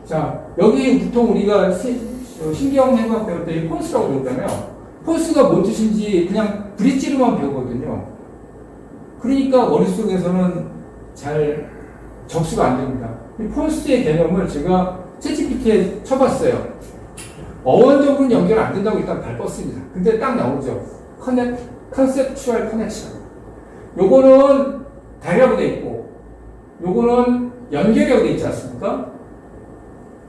자, 여기 보통 우리가 신경해부학 배울 때 폰스라고 배웠잖아요. 폰스가 뭔 뜻인지 그냥 브릿지로만 배우거든요. 그러니까 머릿속에서는 잘 접수가 안 됩니다. 이 폰스의 개념을 제가 챗GPT에 쳐봤어요. 어원적으로는 연결 안 된다고 일단 밟았습니다. 근데 딱 나오죠. 컨셉추얼 커넥션. 요거는 다리라고 돼 있고, 요거는 연결이라고 돼 있지 않습니까?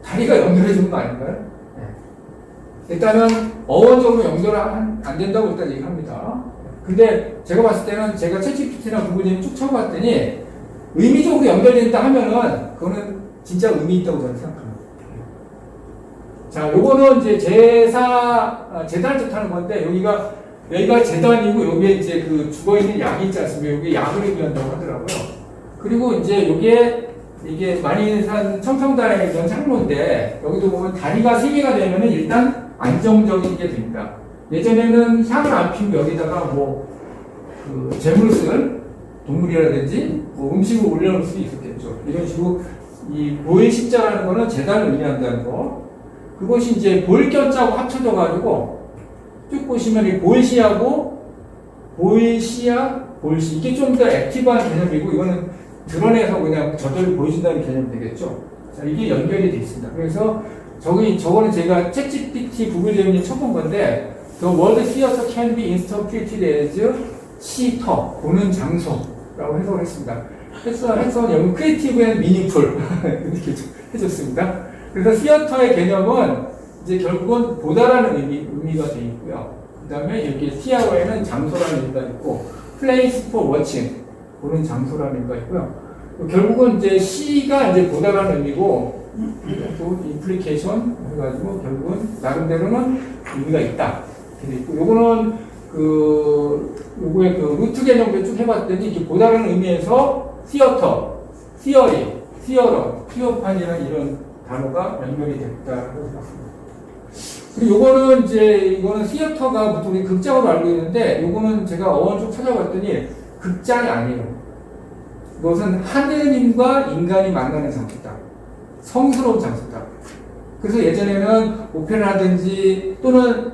다리가 연결해주는 거 아닌가요? 네. 일단은 어원적으로 연결 안 된다고 일단 얘기합니다. 근데 제가 봤을 때는 제가 챗GPT나 구글 제미 쭉 쳐봤더니 의미적으로 연결된다 하면은 그거는 진짜 의미 있다고 저는 생각합니다. 자, 요거는 이제 재단을 뜻하는 건데 여기가 재단이고 여기에 이제 그 죽어 있는 약이 있지 않습니까? 여기 약을 의미한다고 하더라고요. 그리고 이제 이게 만인산 청평단에 있는 창로인데 여기도 보면 다리가 3개가 되면은 일단 안정적이게 됩니다. 예전에는 향을 안 피우고 여기다가 그 재물을 쓸 동물이라든지 음식을 올려놓을 수도 있었겠죠. 이런 식으로 이 보일 십자라는 거는 재단을 의미한다는 거. 그것이 이제 보일견자하고 합쳐져 가지고 쭉 보시면 이 보일시하고 보일시 이게 좀 더 액티브한 개념이고 이거는 드러내서 그냥 저절로 보여준다는 개념이 되겠죠. 자, 이게 연결이 돼 있습니다. 그래서 저거는 제가 챗GPT 구글 제민이 쳐본 건데 The word theater can be interpreted as 시터, 보는 장소라고 해석을 했습니다. 해석은 여기 creative and meaningful 이렇게 해줬습니다. 그래서 시어터의 개념은 이제 결국은 보다라는 의미가 되어 있고요. 그 다음에 여기 티아워에는 장소라는 의미가 있고, place for watching, 보는 장소라는 의미가 있고요. 결국은 이제 시가 이제 보다라는 의미고, 또 implication 해가지고 결국은 나름대로는 의미가 있다. 이렇게 돼 있고, 요거는 요거의 루트 개념을 쭉 해봤더니 이게 보다라는 의미에서 시어터, 시어리, 시어러, 시어판이라는 이런 단어가 연결이 됐다고 생각합니다. 그리고 이거는 시어터가 보통 우리 극장으로 알고 있는데, 요거는 제가 어원 좀 찾아봤더니 극장이 아니에요. 이것은 하느님과 인간이 만나는 장소다. 성스러운 장소다. 그래서 예전에는 오페라 하든지 또는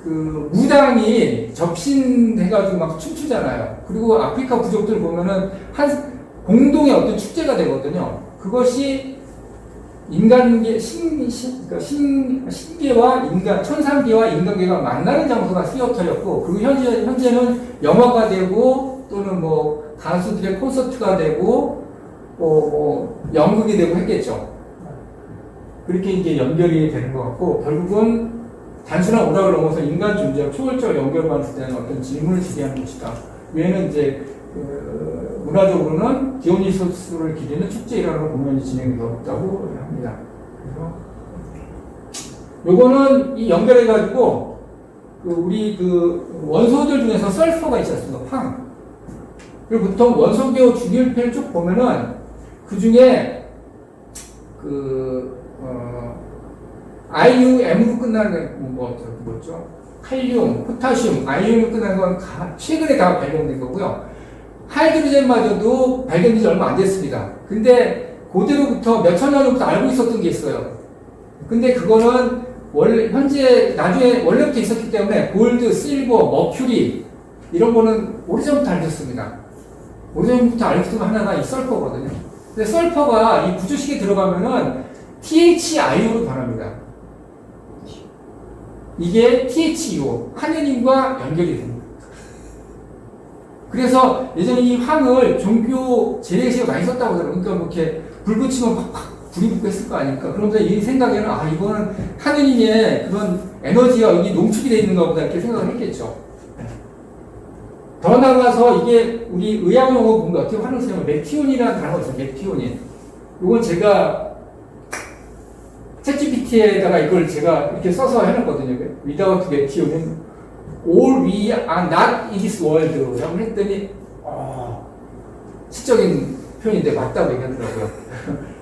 무당이 접신해가지고 막 춤추잖아요. 그리고 아프리카 부족들 보면은 공동의 어떤 축제가 되거든요. 그것이 인간계, 그러니까 신계와 인간, 천상계와 인간계가 만나는 장소가 시어터였고, 그리고 현재는 영화가 되고, 또는 가수들의 콘서트가 되고, 연극이 되고 했겠죠. 그렇게 이제 연결이 되는 것 같고, 결국은 단순한 오락을 넘어서 인간 존재와 초월적 연결관에 대한 어떤 질문을 제기하는 것이다. 외에는 이제, 문화적으로는 디오니소스를 기리는 축제라는 공연이 진행되었다고 합니다. 그래서 요거는 이 연결해가지고 우리 원소들 중에서 설퍼가 있지 않습니까? 황. 그리고 보통 원소계호 주기율표를 쭉 보면은 그 중에 IUM으로 끝나는 게 뭐죠? 칼륨, 포타슘, 아이온으로 끝나는 건 최근에 다 발견된 거고요. 하이드로젠마저도 발견된 지 얼마 안 됐습니다. 근데 그대로부터 몇천 년 전부터 알고 있었던 게 있어요. 근데 그거는 나중에 원래부터 있었기 때문에 골드, 실버, 머큐리 이런 거는 오래전부터 알려졌습니다. 오래전부터 알려졌던 하나가 이 설퍼거든요. 근데 설퍼가 이 구조식에 들어가면은 THIO로 변합니다. 이게 THIO, 하느님과 연결이 됩니다. 그래서 예전에 이 황을 종교 재래식에 많이 썼다고 하더라고요. 그러니까 이렇게 불 붙이면 팍팍 불이 붙고 했을 거 아닙니까? 그러면서 이 생각에는 이거는 하느님의 그런 에너지가 여기 농축이 되어 있는가 보다 이렇게 생각을 했겠죠. 더 나아가서 이게 우리 의학용어 뭔가 어떻게 활용을 쓰냐면 메티온이라는 단어가 있어요. 메티온인. 이건 제가 챗GPT에다가 이걸 제가 이렇게 써서 해놨거든요. Without 메티온은 All we are not in this world 라고 했더니 시적인 표현인데 맞다고 얘기하더라고요.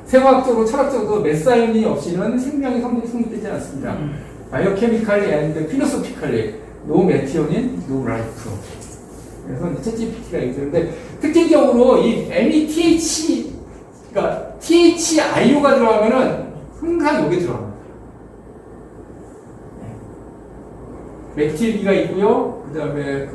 생화학적으로 철학적으로 메사이언이 없이는 생명이 성립되지 않습니다. Biochemically and philosophically no methionine, no life. 그래서 챗GPT가 있는데 특징적으로 이 METH 그러니까 THIO가 들어가면은 항상 여기 들어갑니다. 메틸기가 있고요. 그 다음에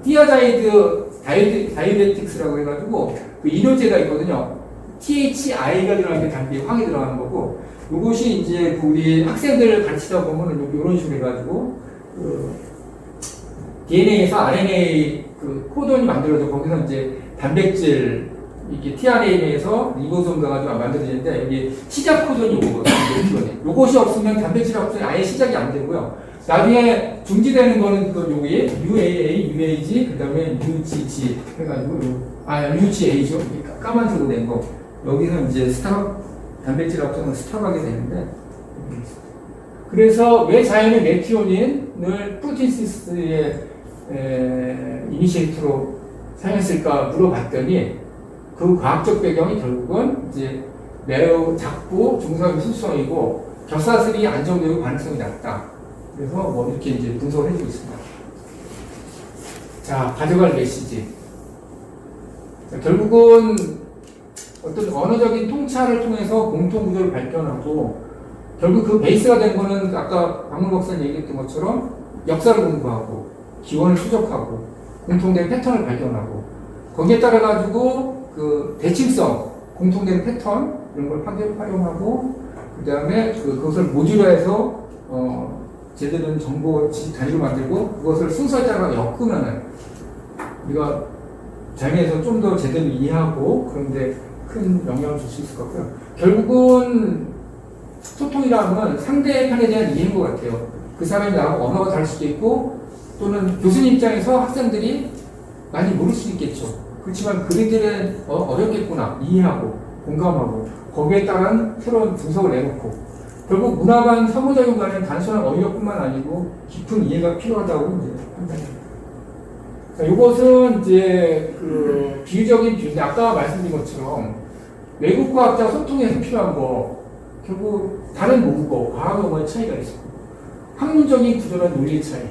티아자이드 다이베틱스라고 해가지고 이뇨제가 있거든요. THI가 들어가는 게 단비 황이 들어가는 거고, 이것이 이제 우리 학생들 가르치다 보면은 이런 식으로 해가지고 DNA에서 RNA 코돈이 만들어져 거기서 이제 단백질 이게 tRNA에서 리보솜 가가지고 만들어지는데 여기 시작 코돈이 오거든요. 요것이 없으면 단백질 합성이 아예 시작이 안 되고요. 나중에 중지되는 거는 여기 UAA, UAG, 그 다음에 UGG 해가지고 UGA죠. 까만색으로 된 거. 여기서 이제 단백질 합성은 스탑하게 되는데, 그래서 왜 자연의 메티오닌을 프로틴시스의 이니시에이터로 사용했을까 물어봤더니 그 과학적 배경이 결국은 이제 매우 작고 중성이 수성이고 격사슬이 안정되고 반응성이 낮다. 그래서 뭐 이렇게 이제 분석을 해주고 있습니다. 자, 가져갈 메시지. 자, 결국은 어떤 언어적인 통찰을 통해서 공통 구조를 발견하고 결국 그 베이스가 된 거는 아까 박문 박사님 얘기했던 것처럼 역사를 공부하고 기원을 추적하고 공통된 패턴을 발견하고 거기에 따라 가지고 그 대칭성, 공통된 패턴 이런 걸 활용하고 그 다음에 그것을 모듈화해서 제대로 된 정보 단위로 만들고 그것을 순서에 따라 엮으면은 우리가 자연에서 좀 더 제대로 이해하고 그런데 큰 영향을 줄 수 있을 것 같고요. 결국은 소통이라면 상대의 편에 대한 이해인 것 같아요. 그 사람이 나하고 언어가 다를 수도 있고 또는 교수님 입장에서 학생들이 많이 모를 수도 있겠죠. 그렇지만 그들은 어렵겠구나 이해하고 공감하고 거기에 따른 새로운 분석을 내놓고 결국 문화관 상호작용과는 단순한 어휘력뿐만 아니고 깊은 이해가 필요하다고 이제 판단합니다. 자, 이것은 이제 그 비유적인 비유인데 아까 말씀드린 것처럼 외국 과학자와 소통에서 필요한 거 결국 다른 모국어, 과학 용어의 차이가 있고 학문적인 구조란 논리의 차이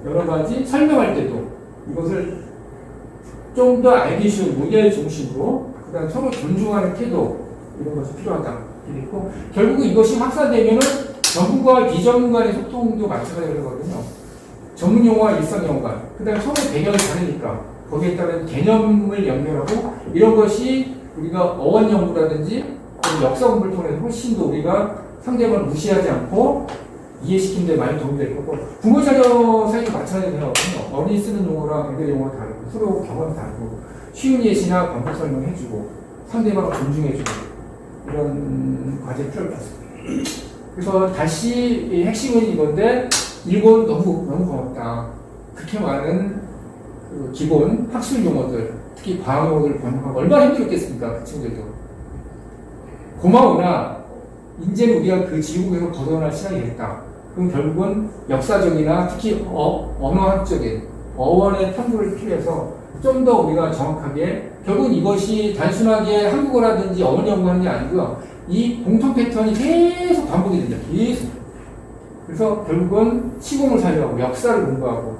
여러 가지 설명할 때도 이것을 좀 더 알기 쉬운 모델 중심으로 그다음 서로 존중하는 태도 이런 것이 필요하다. 그리고 결국은 이것이 확산되면은 전문가와 비전문가의 소통도 마찬가지가 되거든요. 전문 용어와 일상 용어가 그다음에 서로 배경이 다르니까 거기에 따른 개념을 연결하고 이런 것이 우리가 어원 연구라든지 역사 공부를 통해서 훨씬 더 우리가 상대방을 무시하지 않고 이해시키는 데 많이 도움이 될 거고 부모 자녀 사이도 마찬가지예요. 어린이 쓰는 용어랑 애들 용어가 다르고 서로 경험이 다르고 쉬운 예시나 반복 설명해주고 상대방을 존중해주고 이런 과제가 필요할 것 같습니다. 그래서 다시 이 핵심은 이건데 일본 너무 고맙다. 그렇게 많은 그 기본 학술 용어들 특히 과학 용어들을 번역하고 얼마나 힘들었겠습니까? 그 친구들도 고마우나 이제는 우리가 그 지옥에서 벗어날 시간이 됐다. 그럼 결국은 역사적이나 특히 언어학적인 어원의 탐구를 필요해서 좀 더 우리가 정확하게 결국 이것이 단순하게 한국어라든지 어원 연구하는 게 아니고요. 이 공통 패턴이 계속 반복이 된다. 계속. 그래서 결국은 시공을 살려하고 역사를 공부하고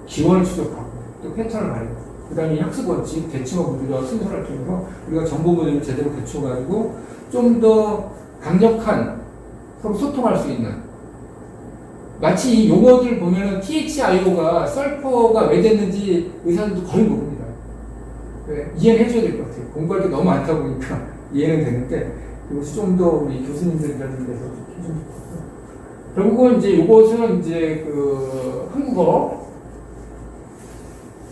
기원을 추적하고 또 패턴을 알고 그 다음에 학습 원칙, 대칭어 모듈과 순서를 통해서 우리가 정보 모듈을 제대로 갖춰가지고 좀 더 강력한 서로 소통할 수 있는 마치 이 용어들 보면은 THIO가 설퍼가 왜 됐는지 의사들도 거의 모릅니다. 이해는 해줘야 될 것 같아요. 공부할 게 너무 많다 보니까 이해는 되는데 이것이 좀 더 우리 교수님들이라는 데서 해주면 좋겠고요. 결국은 이제 이것은 이제 그 한국어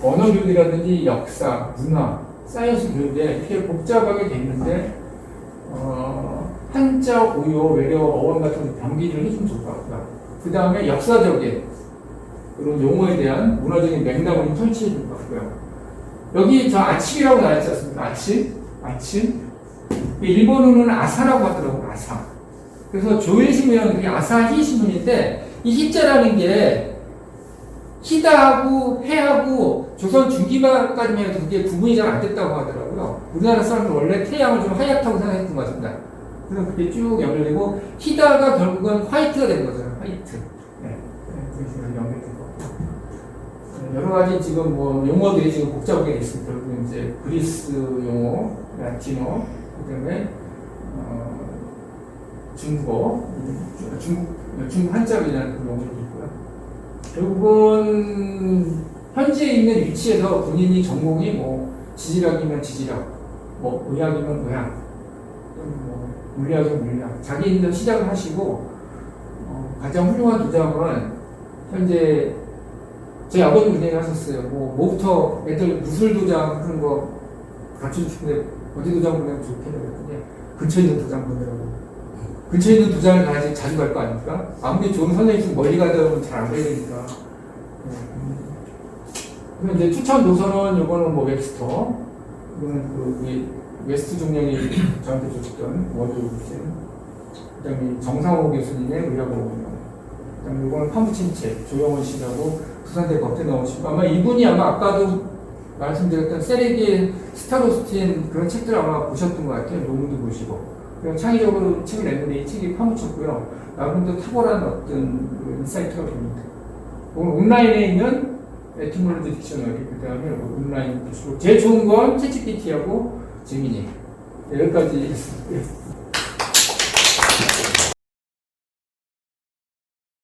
언어 교육이라든지 역사, 문화, 사이언스 교육에 이렇게 복잡하게 돼 있는데 한자, 오요, 외래어, 어원 같은 병기를 해주면 좋을 것 같고요. 그 다음에 역사적인 그런 용어에 대한 문화적인 맥락을 설치해 줄 것 같고요. 여기 저 아침이라고 나왔지 않습니까? 아침. 일본어는 아사라고 하더라고요. 아사. 그래서 조일신문이라는 그게 아사히 신문인데 이 히자라는 게 히다하고 해하고 조선 중기말까지만 해도 그게 구분이 잘 안 됐다고 하더라고요. 우리나라 사람들은 원래 태양을 좀 하얗다고 생각했던 것 같습니다. 그래서 그게 쭉 연결되고 히다가 결국은 화이트가 된 거잖아요. 화이트. 그래서 연결된 거. 여러 가지 지금 뭐 용어들이 지금 복잡하게 있습니다. 결국 이제 그리스 용어, 라틴어, 그다음에 중국 한자이라는 그런 용어도 있고요. 결국은 현지에 있는 위치에서 본인이 전공이 뭐 지질학이면 지질학, 뭐 의학이면 의학, 뭐 물리학이면 물리학, 자기 있는 시작을 하시고 가장 훌륭한 도장은 현재 제 아버님 은행에 하셨어요. 뭐부터 애들 무술 도장 하는 거 가르쳐 주는데 어디 도장 보내면 좋겠냐고 했더니 근처에 있는 도장 보내라고. 근처에 있는 도장을 가야지 자주 갈 거 아닙니까? 아무리 좋은 선생님 있으면 멀리 가다 보면 잘 안 보이니까. 그럼 이제 추천 도서는 요거는 뭐 웹스터, 이거는 그 우리 웨스트 종영이 저한테 줬던 워드북신, 그다음에 정상호 교수님의 의학원문명, 그다음에 이거는 파묻힌 책 조영원 씨라고 부산대 법대 나오시고 아마 이분이 아마 아까도 말씀드렸던 세레기의 스타로스틴 그런 책들 아마 보셨던 것 같아요. 논문도 보시고 그냥 창의적으로 책을 냈는데 이 책이 파묻혔고요. 나름대로 탁월한 어떤 그 인사이트가 봅니다. 이건 온라인에 있는 에티몰로지 딕셔너리, 그 다음에 온라인 주로 제일 좋은 건 챗GPT하고 제미니 여기까지